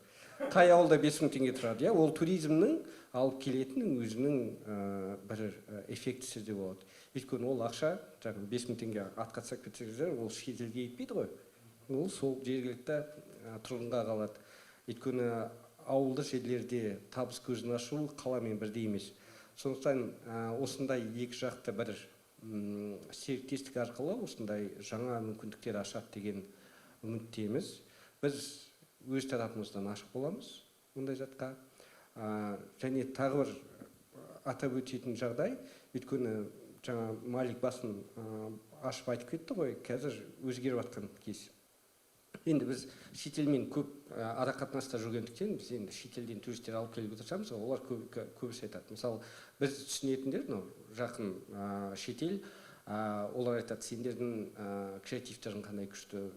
Speaker 6: қай ауылда 5000 теңге тұрады, ол туризмнің алып келетін өзінің бір эффектісі де болады. Өйткені ол ақша, жаңағы 5000 теңге атқа тастап кетсеңіздер, ол шетелге кетпейді ғой. Ол сол жергілікті тұрғынға қалады. Өйткені ауылды жерлерде табыс көзін ашу қаламен бірдей емес. Сондықтан осындай екі жақты бір серіктестік арқылы осындай жаңа мүмкіндіктер ашады деген үміттеміз. Біз өз тарапымыздан ашық боламыз ондай затқа. Және тағы бір атап өтетін жағдай, өйткені жаңа Малик басын ашып айтып кетті ғой, қазір өзгеріп жатқан кез. Енді біз шетелмен көп арақатынаста жүргендіктен, біз енді шетелден туристер алып келіп отырсамыз, олар көбісі айтады. Мысалы, біз түсінетіндер, жақын шетел, олар айтады, сендердің креативтерің қандай күшті,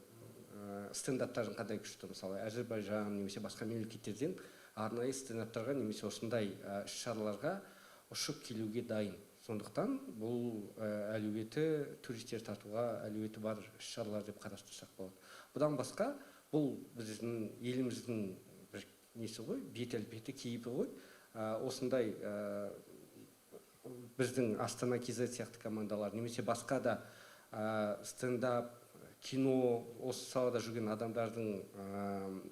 Speaker 6: стендаптарың қандай күшті. Мысалы, Әзербайжан немесе басқа мемлекеттерден арнайы стендаптарға немесе осындай іс-шараларға ұшып келуге дайын. Сондықтан бұл әлеуеті туристер тартуға әлеуеті бар іс-шаралар деп қарастырсақ болады. Бұдан басқа бұл біздің еліміздің бір несі ғой, бет-әлпеті, кейіпі ғой. Осындай біздің Астана КЗ сияқты командалар немесе басқа да стендап, кино, осы салада жүрген адамдардың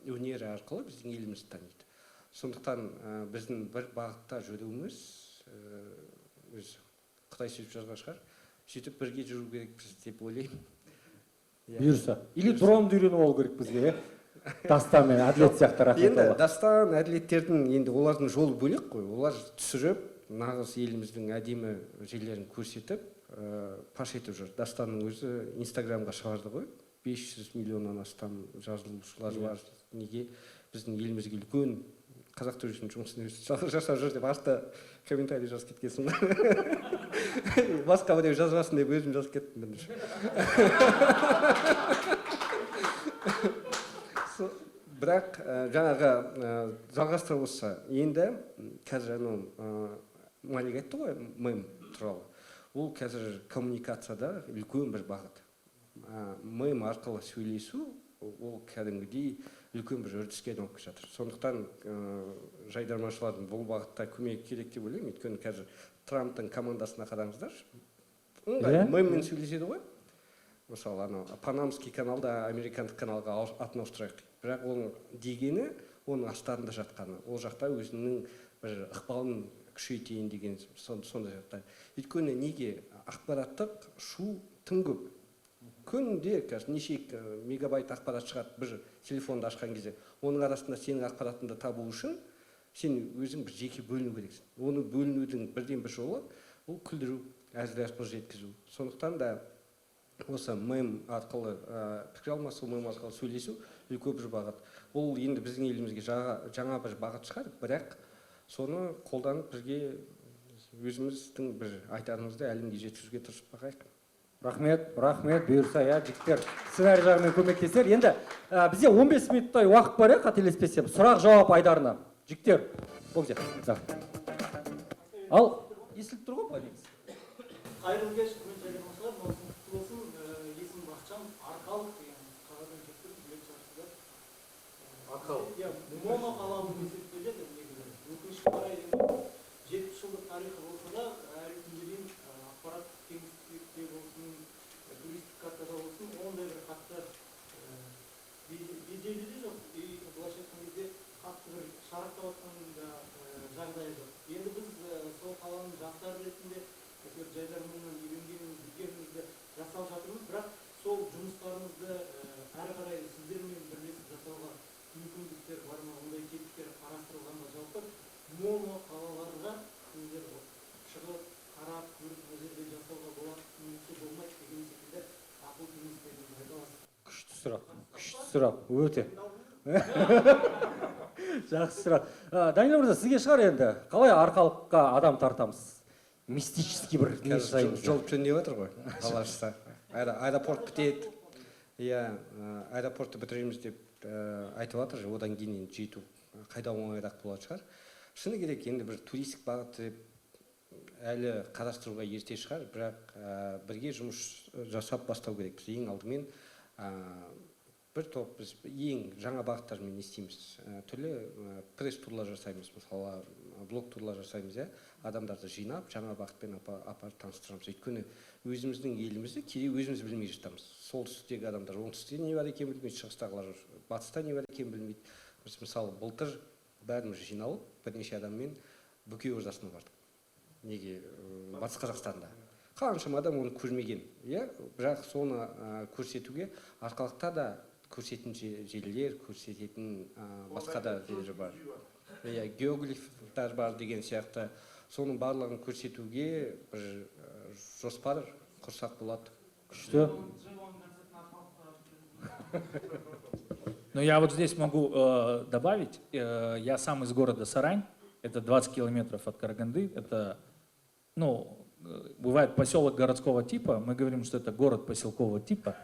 Speaker 6: өнері арқылы біздің елімізді таниды. Сондықтан біздің бір бағытта жүруіміз Құдай сөйтіп жазған шығар, сөйтіп бірге жүру керекпіз деп ойлаймын.
Speaker 2: Бұйырса. Или дронды үйреніп алу керек бізге, Дастан мен Әділет сияқты рахмет.
Speaker 6: Енді Дастан, Әділеттердің енді олардың жолы бөлек қой. Олар түсіріп, нағыз еліміздің әдемі жерлерін көрсетіп, паш етіп жүр. Дастанның өзі Инстаграмға шығарды ғой. 500 миллионнан астам жазылушылар бар. Неге біздің елімізге үлкен қазақ туризмінің жұмысын жасап жүр деп артта комментарий жазып кеткенсің. Басқа біреу жазбасын деп өзім жазып кеттім. Бірақ жаңағы жалғастырып болса, енді қазір Малик айтты ғой, мем туралы. Ол қазір коммуникацияда үлкен бір бағыт. Мем арқылы сөйлесу, ол кәдімгідей үлкен бір үрдіске айналып жатыр. Сондықтан жайдарманшылардың бұл бағытта көмек керек деп ойлаймын. Өйткені қазір Трамптың командасына қараңыздар. Меммен сөйлеседі ғой. Мысалы, Панамский каналда американдық каналға атын ауыстырайық. Бірақ оның дегені, оның астарында жатқаны. Ол жақта өзінің бір ықпалын күшейтейін деген сондай жағдай. Өйткені неге ақпараттық шу тым көп. Күнде неше мегабайт ақпарат шығады бір телефонды ашқан кезде. Оның арасында сенің ақпаратыңды табу үшін сен өзің бір жеке бөліну керексің. Оны бөлінудің бірден бір жолы ол күлдіру, әзіл арқылы жеткізу. Сондықтан да осы мем арқылы пікір алмасу, мем арқылы сөйлесу үлкен бір бағыт. Ол енді біздің елімізге жаңа бір бағыт шығар, бірақ соны қолданып бірге өзіміздің бір айтарымызды әлемге жеткізуге тырысып бақайық.
Speaker 2: Рахмет, бұйырса, жігіттер сценарий жағымен көмектесер. Енді бізде 15 минуттай уақыт бар, қателеспесем, сұрақ-жауап айдарына. Жігіттер, ол кез. Ал, естіліп тұр ғой, Малик?
Speaker 7: Қайырлы кеш, құрметті жайдарманшылар, маусым құтты болсын. Есімім Бақытжан, Арқалық деген қағаздан кеттім, білек шаршыда. Арқалық? Моно қалауын есептеледі, негізі. Өкінішке қарай 70 жылдық тарихы болса да, әлі күнге дейін ақпарат кеңістікте болсын, туристік картада болсын, ондай бір қатты беделі де жоқ. Былайша айтқан кезде қатты бір шарықтап жатқан жағдай жоқ. Енді біз сол қаланың жастары ретінде жайдарманнан үйренгеніміз, білгенімізді жасап жатырмыз, бірақ сол жұмыстарымызды әрі қарай сіздермен бірлесіп жасауға мүмкіндіктер бар ма, ондай тетіктер қарастырылған ба, жалпы моно қалаларға сіздер шығып, қарап, көріп, мына жерде жасауға болады, немесе болмайды деген секілді ақыл кеңестеріңізді айта аласыз.
Speaker 2: Күшті сұрақ, өте. Жақсы сұрақ. Данияр мырза, сізге шығар енді, қалай Арқалыққа адам тартамыз? Мистический бір не жасаймыз?
Speaker 6: Жол жөндеп жатыр ғой, қалашса. Аэропорт бітеді. Аэропортты бітіреміз деп айтып жатыр, одан кейін жету қайда оңайырақ болады шығар. Шыны керек, енді бір туристік бағыт деп әлі қарастыруға ерте шығар, бірақ бірге жұмыс жасап бастау керекпіз. Ең алдымен бір топ біз ең жаңа бағыттармен не істейміз, түрлі пресс турлар жасаймыз, мысалы блог турлар жасаймыз, иә, адамдарды жинап жаңа бағытпен апарып таныстырамыз. Өйткені өзіміздің елімізді кейде өзіміз білмей жатамыз. Солтүстіктегі адамдар оңтүстікте не бар екенін білмейді, шығыстағылар батыста не бар екенін білмейді. Біз мысалы былтыр бәріміз жиналып бірнеше адаммен Бөкей Ордасына бардық. Неге? Батыс Қазақстанда. Қаншама адам оны көрмеген, иә, бірақ соны көрсетуге арқалықта да көрсететін желілер, көрсететін басқа да желілер бар. Иә, геоглифтар бар деген сияқты. Соның барлығын көрсетуге бір жоспар құрсақ болады.
Speaker 2: Күшті.
Speaker 4: Но я вот здесь могу добавить, я сам из города Сарань, это 20 километров от Караганды, это, ну, бывает поселок городского типа, мы говорим, что это город поселкового типа.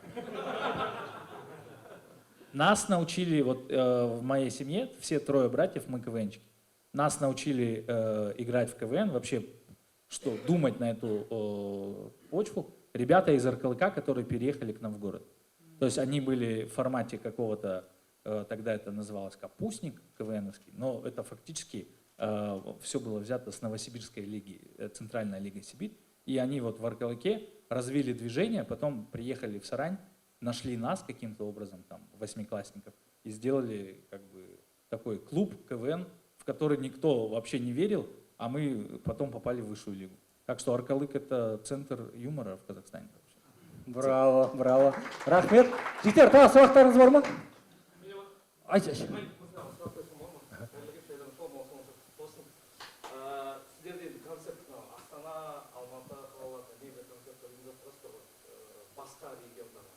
Speaker 4: Нас научили, вот в моей семье, все трое братьев, мы КВНчики, нас научили играть в КВН, вообще, что думать на эту почву, ребята из РКЛК, которые переехали к нам в город. То есть они были в формате какого-то, тогда это называлось капустник КВНовский, но это фактически все было взято с Новосибирской лиги, Центральная лига Сибирь, и они вот в РКЛК развили движение, потом приехали в Сарань, нашли нас каким-то образом, там, восьмиклассников, и сделали как бы такой клуб КВН, в который никто вообще не верил, а мы потом попали в высшую лигу. Так что Аркалык — это центр юмора в Казахстане.
Speaker 2: Браво, браво. Рахмет. Жігіттер, тағы сұрақтарыңыз бар ма? Айтшы.
Speaker 7: Сіздерде концерт Астана, Алматы қалаларда неге концерттер ұйымдастырасыздар ғой, басқа региондарда,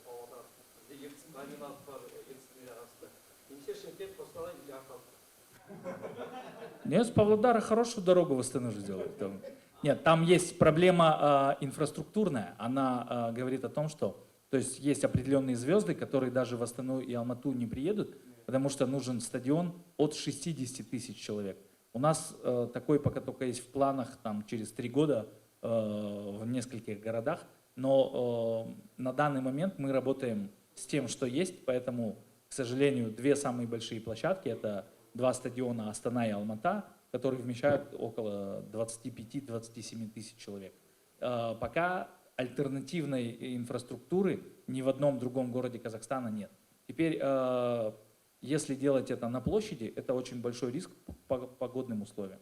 Speaker 7: Павлодар, Ертіс, номинат бар, Ертістің арасында. Немесе Шымкент, Қостанай или Арқалық?
Speaker 4: Нет, с Павлодара хорошую дорогу в Астану же делают. Нет, там есть проблема инфраструктурная. Она говорит о том, что то есть есть определенные звезды, которые даже в Астану и Алмату не приедут, потому что нужен стадион от 60 тысяч человек. У нас такой пока только есть в планах там, через 3 года в нескольких городах, но на данный момент мы работаем с тем, что есть, поэтому, к сожалению, 2 самые большие площадки — это 2 стадиона Астана и Алмата, которые вмещают около 25-27 тысяч человек. Пока альтернативной инфраструктуры ни в одном другом городе Казахстана нет. Теперь, если делать это на площади, это очень большой риск по погодным условиям.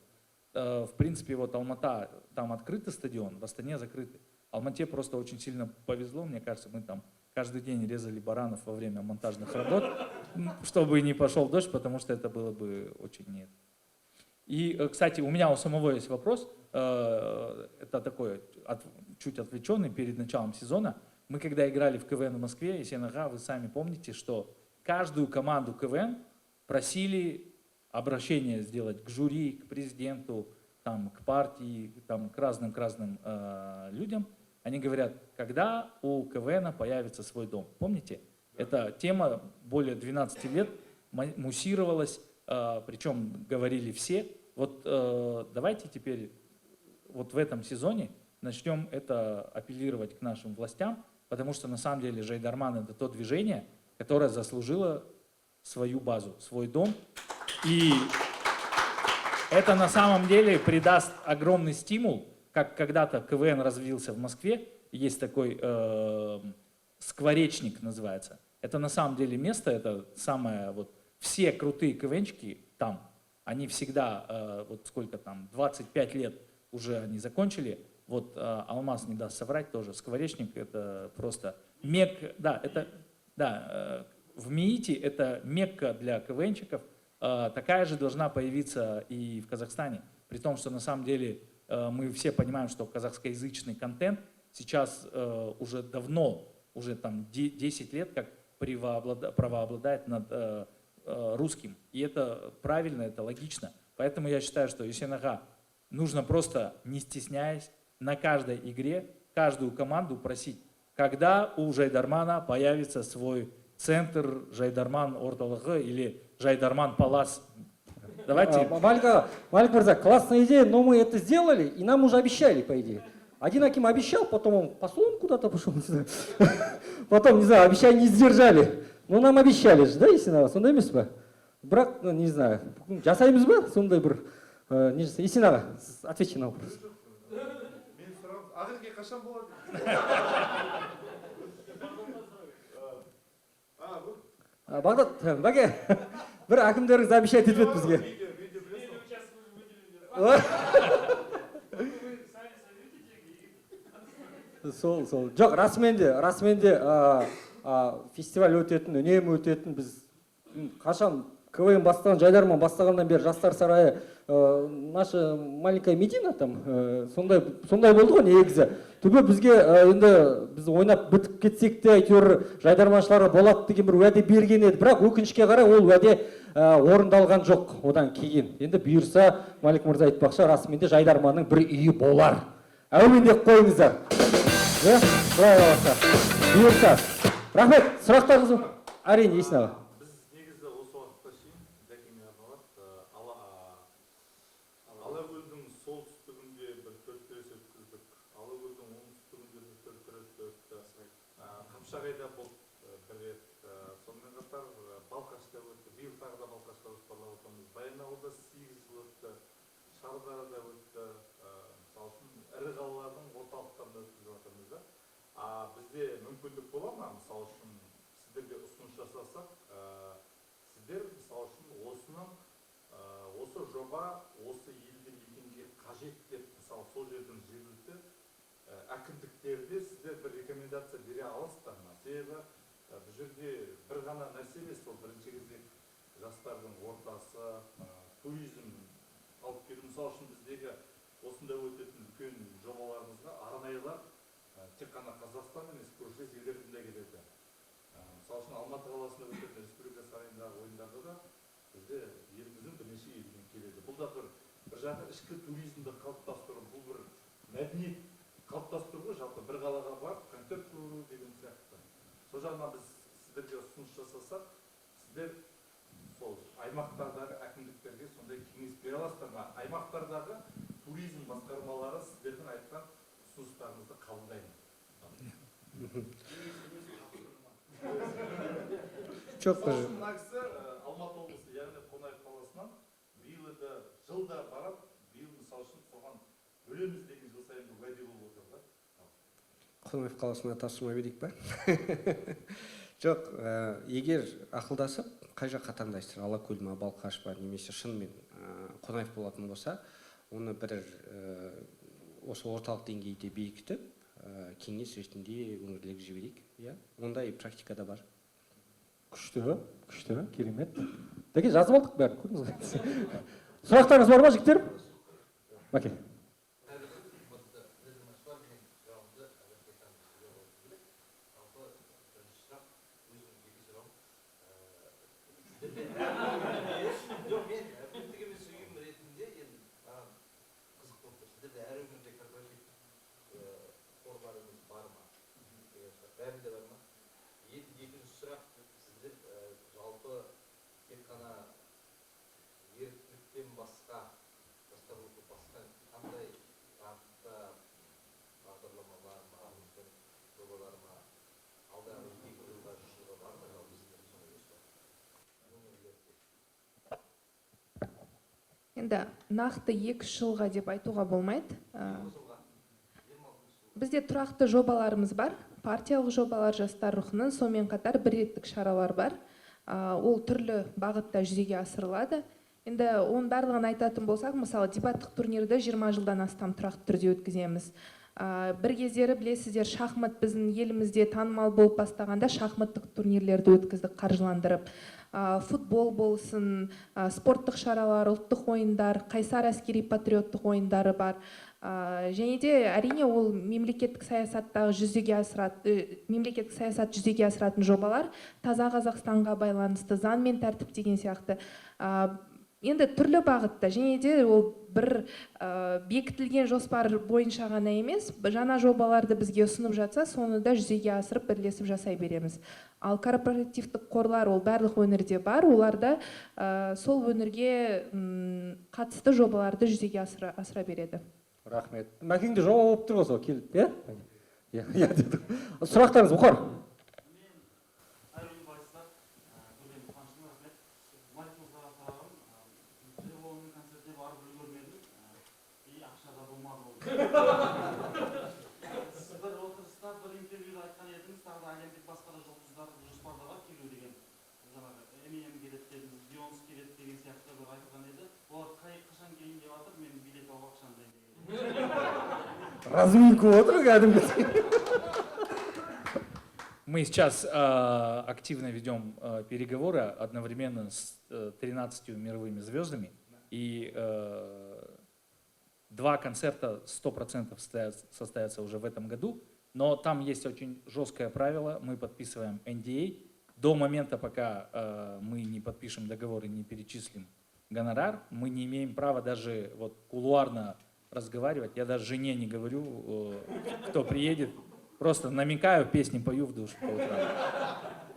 Speaker 4: В принципе, вот Алмата, там открытый стадион, в Астане закрытый. Алмате просто очень сильно повезло, мне кажется, мы там каждый день резали баранов во время монтажных работ, чтобы не пошел дождь, потому что это было бы очень нет. И, кстати, у меня у самого есть вопрос, это такой чуть отвлеченный перед началом сезона. Мы когда играли в КВН в Москве, Есенага, вы сами помните, что каждую команду КВН просили обращение сделать к жюри, к президенту, там, к партии, там, к разным людям. Они говорят, когда у КВН появится свой дом. Помните? Эта тема более 12 лет муссировалась, причем говорили все. Вот давайте теперь вот в этом сезоне начнем это апеллировать к нашим властям, потому что на самом деле Жайдарман — это то движение, которое заслужило свою базу, свой дом. И это на самом деле придаст огромный стимул, как когда-то КВН развился в Москве, есть такой скворечник называется. Это на самом деле место, это самое, вот все крутые КВНчики там, они всегда, вот сколько там, 25 лет уже они закончили. Вот Алмаз не даст соврать тоже. Скворечник — это просто Мекка, да, это, да, в МИИТе это Мекка для КВНчиков. Такая же должна появиться и в Казахстане. При том, что на самом деле мы все понимаем, что казахскоязычный контент сейчас уже давно, уже там 10 лет как правообладает над русским. И это правильно, это логично. Поэтому я считаю, что Есенага нужно просто, не стесняясь, на каждой игре, каждую команду просить, когда у Жайдармана появится свой центр Жайдарман орталығы или Жайдарман Палас. Давайте.
Speaker 2: Малик Мирза, классная идея, но мы это сделали, и нам уже обещали, по идее. Один Аким обещал, потом он послом куда-то пошел, не знаю. Потом, не знаю, обещания не сдержали.
Speaker 3: Ну, нам обещали же, да, Есен аға, сондай емес па? Бірақ, не знаю, жасаймыз ба? Сондай бір, не жасай? Есен аға, сіз ответьте на вопрос.
Speaker 8: Мен сұрағым, ақерке қашан болады?
Speaker 3: Бағдат, бәке, бір әкімдеріңіз обещать етіп еді бізге. Сол. Жоқ, расымен де фестиваль өтетін, үнемі өтетін, біз қашан КВН бастаған, Жайдарман бастағаннан бері жастар сарайы, наша маленькая Медина там, сондай болды ғой негізі. Түбі бізге енді біз ойнап бітіп кетсек те, әйтеуір жайдарманшылары болады деген бір уәде берген еді, бірақ өкінішке қарай ол уәде орындалған жоқ одан кейін. Енді бұйырса, Малик мырза айтпақшы, расымен де Жайдарманның бір үйі болар. Әумендеп қойыңыздар. Құдай қаласа. Бұйырса. Рахмет, сұрақтарыңыз бар? Әрине, Есен аға.
Speaker 8: Біз негізі осы уақытқа шейін Жәкеме арналады Алакөлдің солтүстігінде бір 4 күрес өткіздік. Алакөлдің оңтүстігінде бір 4 күрес өтті. Қапшағайда бұл бір рет. Сонымен қатар Балқашта өтті. Биыл тағы да Балқашта жоспарлап отырмыз. Баянауылда 8 жыл өтті. Шардарада өтті. Мысалы үшін ірі қалалардың орталықтарында өткізіп жатырмыз да. Бізде мүмкіндік бола ма? Мысалы үшін сіздерге ұсыныс жасасақ, сіздер мысалы үшін осы жоба осы елді мекенге қажет деп, мысалы сол жердің жергілікті әкімдіктерде сіздер бір рекомендация бере аласыздар ма? Себебі бұл жерде бір ғана нәрсе емес, сол бірінші кезек жастардың ортасы, туризм алып келу. Мысалы үшін біздегі осында өтетін үлкен жобаларымызға арнайылар тек қана Қазақстан емес, көршілес елдерден де келеді. Мысалы үшін Алматы қаласында өтетін республика сарайындағы ойындарда да бізде еліміздің бірнеше елінен келеді. Бұл да бір жағы ішкі туризмді қалыптастыру, бұл бір мәдениет қалыптастыру, жалпы бір қалаға барып концерт көру деген сияқты. Сол жағынан біз сіздерге ұсыныс жасасақ, сіздер сол аймақтардағы әкімдіктерге сондай кеңес бере аласыздар ма? Аймақтардағы туризм басқармалары сіздердің айтқан ұсыныстарыңызды қабылдайды.
Speaker 6: Жоқ,
Speaker 8: мына кісі Алматы облысы, яғни Қонаев қаласынан биыл жылда барып, биыл мысалы үшін соған бөлеміз деген жыл сайын бір уәде болып отыр да.
Speaker 6: Қонаев қаласына тапсырма берейік па? Жоқ, егер ақылдасып, қай жаққа таңдайсыздар? Алакөл ма, Балқаш па, немесе шынымен Қонаев болатын болса, оны бір осы орталық деңгейде бекітіп, кеңес ретінде өңірлерге жіберейік. Ондай практикада бар.
Speaker 3: Күшті, керемет. Дәке, жазып алдық бәрін, көрдіңіз ғой. Сұрақтарыңыз бар ма, жігіттер? Бәке.
Speaker 5: Енді нақты 2 жылға деп айтуға болмайды. Бізде тұрақты жобаларымыз бар, партиялық жобалар жастар рухының, сонымен қатар бір реттік шаралар бар. Ол түрлі бағытта жүзеге асырылады. Енді оның барлығын айтатын болсақ, мысалы дебаттық турнирді 20 жылдан астам тұрақты түрде өткіземіз. Бір кездері білесіздер, шахмат біздің елімізде танымал болып бастағанда шахматтық турнирлерді өткіздік қаржыландырып. Футбол болсын, спорттық шаралар, ұлттық ойындар, қайсар әскери патриоттық ойындары бар. Және де әрине ол мемлекеттік саясаттағы мемлекеттік саясат жүзеге асыратын жобалар таза Қазақстанға байланысты, заң мен тәртіп деген сияқты. Енді түрлі бағытта, және де ол бір бекітілген жоспар бойынша ғана емес, жаңа жобаларды бізге ұсынып жатса, соны да жүзеге асырып бірлесіп жасай береміз. Ал корпоративтік қорлар ол барлық өңірде бар, оларда сол өңірге қатысты жобаларды жүзеге асыра береді.
Speaker 3: Рахмет. Мәкеңде жауап болып тұр ғой, келіп, иә? Сұрақтарыңыз бұқар? разминку отыр кәдімгі.
Speaker 4: Мы сейчас активно ведем переговоры одновременно с 13 мировыми звездами. И 2 концерта 100% состоятся уже в этом году. Но там есть очень жесткое правило. Мы подписываем NDA. До момента, пока мы не подпишем договор и не перечислим гонорар, мы не имеем права даже вот кулуарно разговаривать. Я даже жене не говорю, кто приедет. Просто намекаю, песни пою в душ по утрам.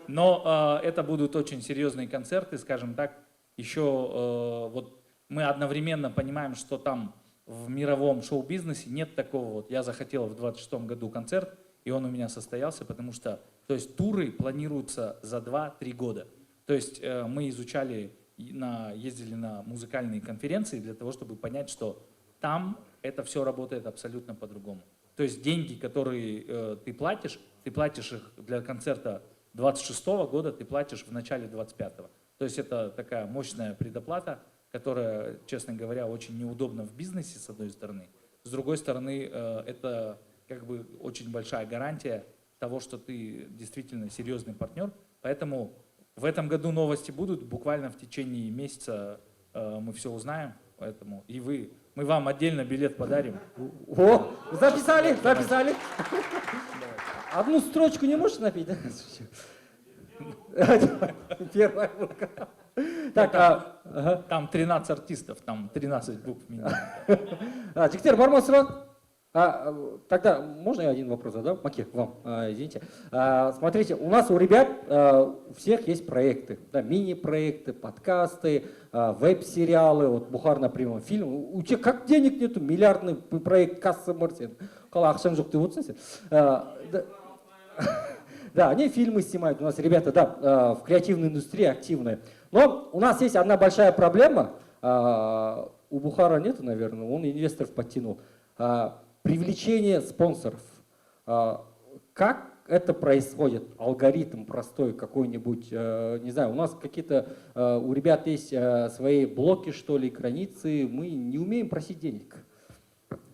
Speaker 4: Но это будут очень серьезные концерты, скажем так. Еще вот мы одновременно понимаем, что там в мировом шоу-бизнесе нет такого вот. Я захотел в 26-м году концерт, и он у меня состоялся, потому что, то есть туры планируются за 2-3 года. То есть мы изучали, ездили на музыкальные конференции для того, чтобы понять, что там это все работает абсолютно по-другому. То есть деньги, которые ты платишь их для концерта 26-го года, ты платишь в начале 25-го. То есть это такая мощная предоплата, которая, честно говоря, очень неудобна в бизнесе, с одной стороны. С другой стороны, это как бы очень большая гарантия того, что ты действительно серьезный партнер. Поэтому в этом году новости будут, буквально в течение месяца мы все узнаем. Поэтому мы вам отдельно билет подарим.
Speaker 3: О, записали. Одну строчку не можешь напеть, да? Первая музыка. Так,
Speaker 4: Там 13 артистов, там 13 букв минимум.
Speaker 3: Жігіттер, бар ма сұрақ? Тогда можно я один вопрос задам? Маки, вам, извините. Смотрите, у нас у ребят у всех есть проекты, да, мини-проекты, подкасты, веб-сериалы, вот Бухар, например, фильм. У тебя как денег нету? Миллиардный проект касса Марсен. Кала ақшаң жоқ деп отырсың сен. Да, они фильмы снимают, у нас ребята, да, в креативной индустрии активные. Но у нас есть одна большая проблема, у Бухара нету, наверное, он инвесторов подтянул. Привлечение спонсоров. Как это происходит? Алгоритм простой какой-нибудь, не знаю, у нас какие-то, у ребят есть свои блоки, что ли, границы, мы не умеем просить денег.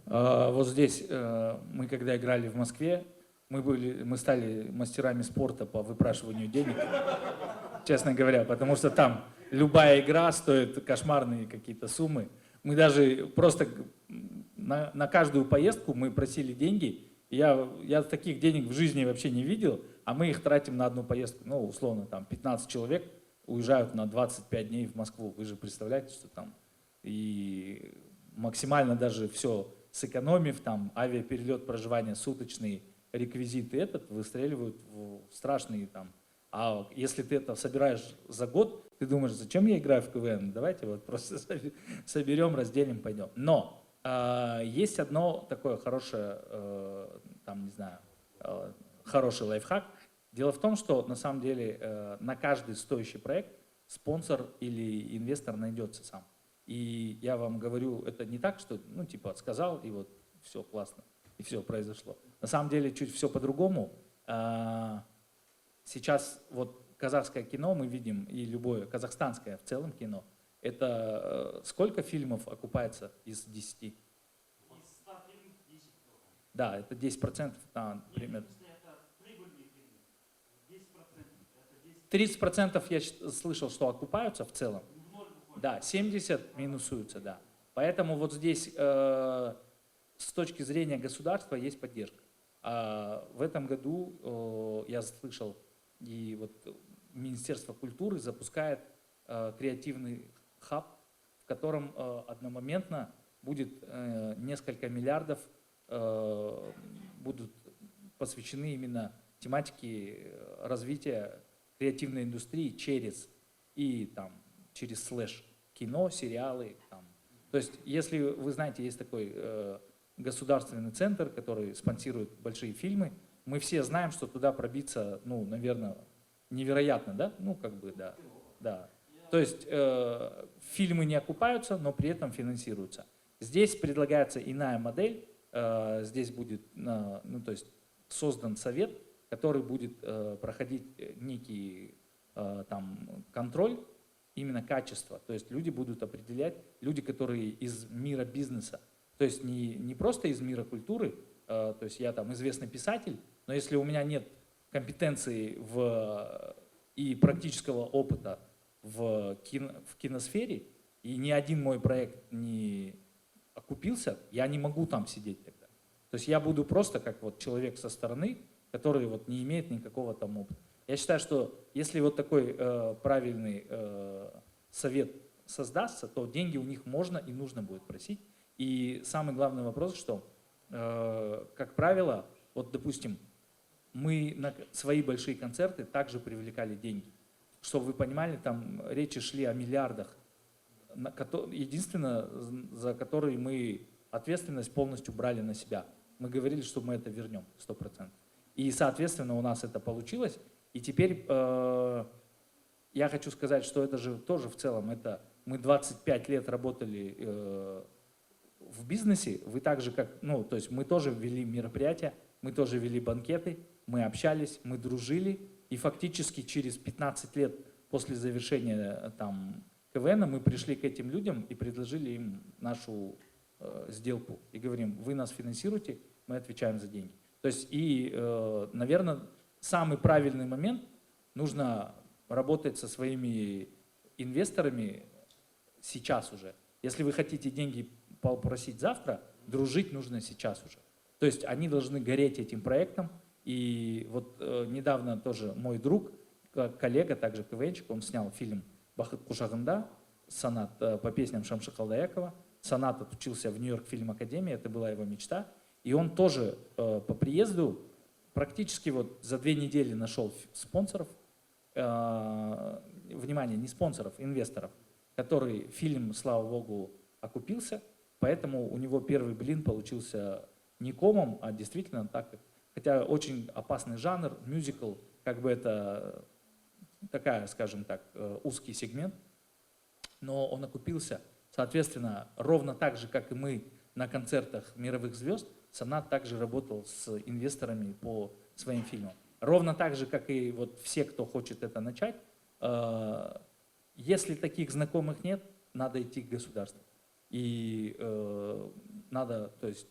Speaker 4: Вот здесь мы когда играли в Москве, мы стали мастерами спорта по выпрашиванию денег, честно говоря, потому что там любая игра стоит кошмарные какие-то суммы. Мы даже просто на каждую поездку мы просили деньги. Я таких денег в жизни вообще не видел, а мы их тратим на одну поездку. Ну, условно, там 15 человек уезжают на 25 дней в Москву. Вы же представляете, что там и максимально даже все сэкономив, там авиаперелет, проживание, суточные реквизиты выстреливают в страшные там. А если ты это собираешь за год, ты думаешь, зачем я играю в КВН? Давайте вот просто соберем, разделим, пойдем. Но есть одно такое хорошее, там, не знаю, хороший лайфхак. Дело в том, что на самом деле на каждый стоящий проект спонсор или инвестор найдется сам. И я вам говорю, это не так, что, ну, типа, сказал, и вот все классно, и все произошло. На самом деле чуть все по-другому. Сейчас вот казахское кино мы видим, и любое казахстанское в целом кино, это сколько фильмов окупается из 10? Из 100 фильмов 10. Да, это 10%, да, примерно. 30% я слышал, что окупаются в целом. Да, 70 минусуются, да. Поэтому вот здесь с точки зрения государства есть поддержка. В этом году я слышал, и вот Министерство культуры запускает креативный хаб, в котором одномоментно будет несколько миллиардов будут посвящены именно тематике развития креативной индустрии через слэш кино, сериалы. Там. То есть, если вы знаете, есть такой государственный центр, который спонсирует большие фильмы, мы все знаем, что туда пробиться, ну, наверное, невероятно, да? Ну, как бы, да. Да. То есть фильмы не окупаются, но при этом финансируются. Здесь предлагается иная модель. Здесь будет создан совет, который будет проходить некий там контроль именно качества. То есть люди будут определять, люди, которые из мира бизнеса, То есть не просто из мира культуры, то есть я там известный писатель, но если у меня нет компетенции и практического опыта в киносфере, и ни один мой проект не окупился, я не могу там сидеть тогда. То есть я буду просто как вот человек со стороны, который вот не имеет никакого там опыта. Я считаю, что если вот такой правильный совет создастся, то деньги у них можно и нужно будет просить. И самый главный вопрос, что, как правило, вот допустим, мы на свои большие концерты также привлекали деньги. Чтобы вы понимали, там речи шли о миллиардах. Единственное, за которые мы ответственность полностью брали на себя. Мы говорили, что мы это вернем 100%. И, соответственно, у нас это получилось. И теперь я хочу сказать, что это же тоже в целом, это мы 25 лет работали в бизнесе, вы так же как, ну, то есть мы тоже вели мероприятия, мы тоже вели банкеты, мы общались, мы дружили. И фактически через 15 лет после завершения там КВН мы пришли к этим людям и предложили им нашу сделку. И говорим, вы нас финансируете, мы отвечаем за деньги. То есть и, наверное, самый правильный момент, нужно работать со своими инвесторами сейчас уже. Если вы хотите деньги попросить завтра, дружить нужно сейчас уже. То есть они должны гореть этим проектом. И вот недавно тоже мой друг, коллега, также КВНчик, он снял фильм «Бақыт құшағында», сонат по песням Шамши Қалдаякова. Сонат отучился в Нью-Йорк фильм Академии, это была его мечта. И он тоже по приезду практически вот за 2 недели нашел спонсоров, внимание, не спонсоров, инвесторов, который фильм, слава богу, окупился. Поэтому у него первый блин получился не комом, а действительно так, хотя очень опасный жанр, мюзикл, как бы это такая, скажем так, узкий сегмент, но он окупился. Соответственно, ровно так же, как и мы на концертах мировых звезд, Сонат также работал с инвесторами по своим фильмам. Ровно так же, как и вот все, кто хочет это начать, если таких знакомых нет, надо идти к государству. И надо, то есть,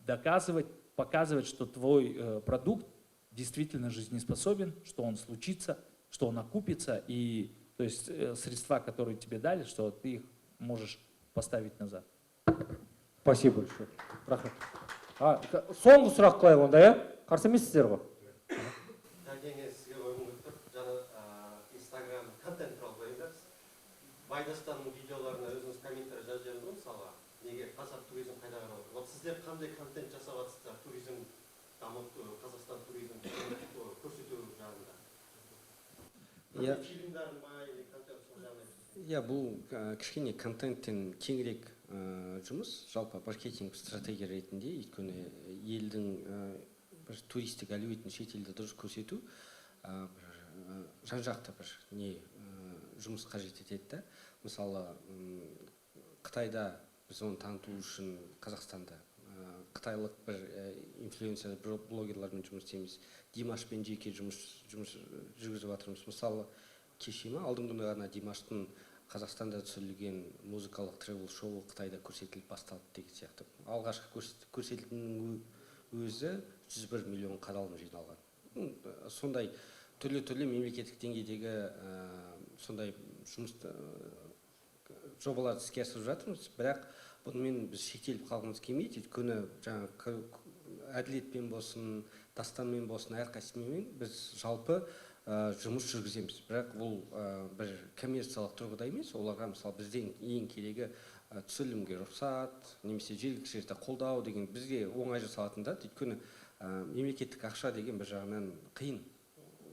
Speaker 4: доказывать, показывать, что твой продукт действительно жизнеспособен, что он случится, что он окупится, и то есть средства, которые тебе дали, что ты их можешь поставить назад.
Speaker 2: Спасибо большое. Рахмет. Соңғы сұрақ қояйық онда, иә? Қарсы емессіздер ғой?
Speaker 9: Жәкеңе сізге қойғым келіп тұр. Жаңа Instagram контент туралы қойыңыз. Байдастанның видеоларына өзіңіз комментарий жазып жүрдіңіз ғой, мысалға. Неге қазақ туризм қайда қарап отыр? Вот сіздер қандай контент жасап жатсыздар туризм дамыту, Қазақстан туризм көрсету жағында? Фильмдер ма или контент сол жағында?
Speaker 6: Бұл кішкене контенттен кеңірек жұмыс, жалпы маркетинг стратегия ретінде, өйткені елдің бір туристік әлеуетін шетелде дұрыс көрсету жан-жақты бір жұмыс қажет етеді. Мысалы, Қытайда біз оны таныту үшін Қазақстанда қытайлық бір инфлюенсер, блогерлармен жұмыс істейміз. Димашпен жеке жұмыс жүргізіп жатырмыз. Мысалы, кеше ма алдыңғы күні ғана Димаштың Қазақстанда түсірілген музыкалық тревел шоу Қытайда көрсетіліп басталды деген сияқты. Алғашқы көрсетілімнің өзі 101 миллион қаралым жиналған. Сондай түрлі мемлекеттік деңгейдегі сондай жұмыс жобаларды іске асырып жатырмыз. Бірақ бұнымен біз шектеліп қалғымыз келмейді. Өйткені жаңағы әділетпен болсын, дастанмен болсын, әрқайсысымен біз жалпы жұмыс жүргіземіз. Бірақ бұл бір коммерциялық тұрғыда емес, оларға мысалы бізден ең керегі түсірілімге рұқсат, немесе жергілікті жерде қолдау деген бізге оңай жасалатын да. Өйткені мемлекеттік ақша деген бір жағынан қиын.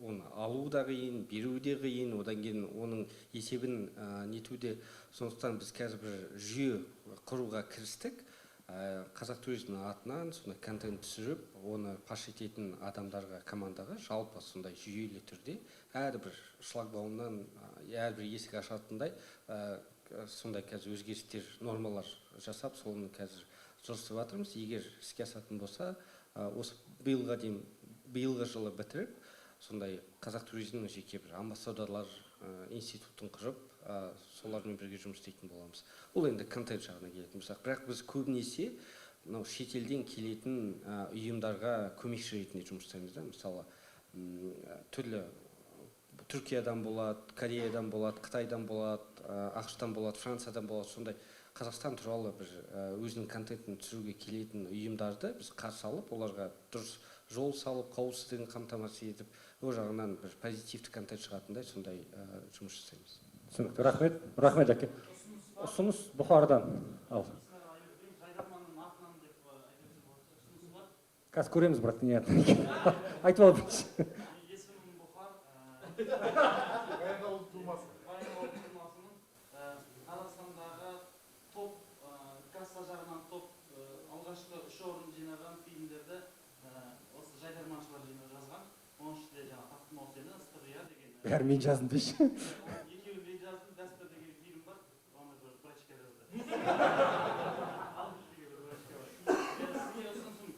Speaker 6: Оны алу да қиын, беру де қиын, одан кейін оның есебін нету де. Сондықтан біз қазір бір жүйе құруға кірістік. Қазақ туризмінің атынан сондай контент түсіріп, оны паш ететін адамдарға, командаға жалпы сондай жүйелі түрде әрбір шлагбаумнан әрбір есік ашатындай сондай қазір өзгерістер, нормалар жасап, соны қазір жоспарлап жатырмыз. Егер іске асатын болса, осы биылғы жылы бітіріп, сондай қазақ туризмнің жеке бір амбассадорлар институтын құрып, солармен бірге жұмыс істейтін боламыз. Ол енді контент жағына келетін болсақ, бірақ біз көбінесе мынау шетелден келетін ұйымдарға көмекші ретінде жұмыс жасаймыз да. Мысалы, түрлі Түркиядан болады, Кореядан болады, Қытайдан болады, ақш-тан болады, Франциядан болады, сондай Қазақстан туралы бір өзінің контентін түсіруге келетін ұйымдарды біз қарсы алып, оларға дұрыс жол салып, қауіпсіздігін қамтамасыз етіп, ол жағынан бір позитивті контент шығатындай сондай жұмыс жасаймыз.
Speaker 2: Түсінікті, рахмет. Рахмет, Жәке. Ұсыныс Бұхардан ал.
Speaker 7: жайдарманның атынан деп айтып ұсынысы бар.
Speaker 2: Қазір көреміз, бірақ не айтып алып.
Speaker 7: Есімім Бұхар. Баянауыл тумасының Қазақстандағы топ касса жағынан топ алғашқы 3 орын жинаған фильмдерді осы жайдарманшылар жазған. Оның ішінде жаңа Таптым ау сені, Ыстық деген.
Speaker 2: Бәрі мен жаздым дейші.
Speaker 7: Екеуі мен жаздым, Дәстүр деген фильм бар. Оны бір практика жазды. Алғаш деген бір практика бар. Сізге ұсынысым,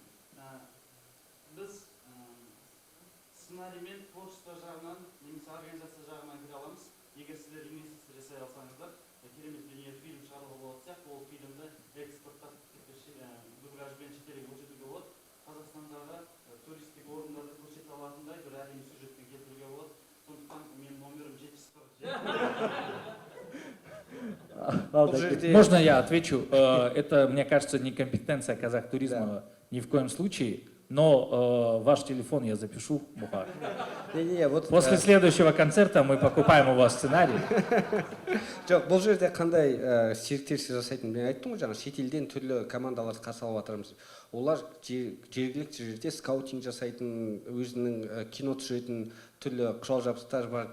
Speaker 7: біз сценарий мен творчество жағынан, немесе организация жағынан кіре аламыз. Егер сіздер инвестиция жасай алсаңыздар, керемет дүние фильм шығаруға болады сияқты, ол фильмді экспорттап дубляжбен шетелге көрсетуге болады. Қазақстандағы туристік орындарды көрсете алатындай бір әдемі сюжетпен келтіруге болады. Сондықтан менің номерім 740.
Speaker 4: Можно я отвечу? Это, мне кажется, не компетенция казахтуризма ни в коем случае, но ваш телефон я запишу, Бухар. После следующего концерта мы покупаем у вас сценарий.
Speaker 6: Жоқ, бұл жерде қандай серіктестік жасайтынын мен айттым ғой, жаңа шетелден түрлі командаларды қарсы алып жатырмыз. Олар жергілікті жерде скаутинг жасайтын, өзінің кино түсіретін түрлі құрал жабдықтар бар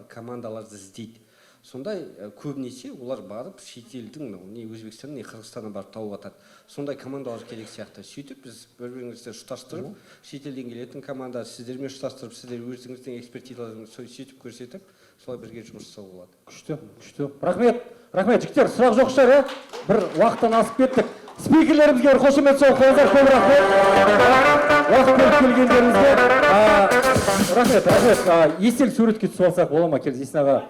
Speaker 6: командаларды іздейді. Сондай көбінесе олар барып шетелдің, не Өзбекстаннан, не Қырғызстаннан барып тауып жатады. Сондай командалар керек сияқты. Сөйтіп біз бір-біріңізді ұштастырып, шетелден келетін команда сіздермен ұштастырып, сіздер өзіңіздің экспертизаларыңызды сөйтіп көрсетіп, солай бірге жұмыс жасау болады.
Speaker 2: Күшті, күшті. Рахмет, рахмет. Жігіттер, сұрақ жоқ шығар, бір уақыттан асып кеттік. Спикерлерімізге бір қошемет соғып қойыңыздар, көп рахмет. Уақыт бөліп келгендеріңізге. Рахмет, рахмет. Естелік суретке түсіп алсақ бола ма, Есін аға?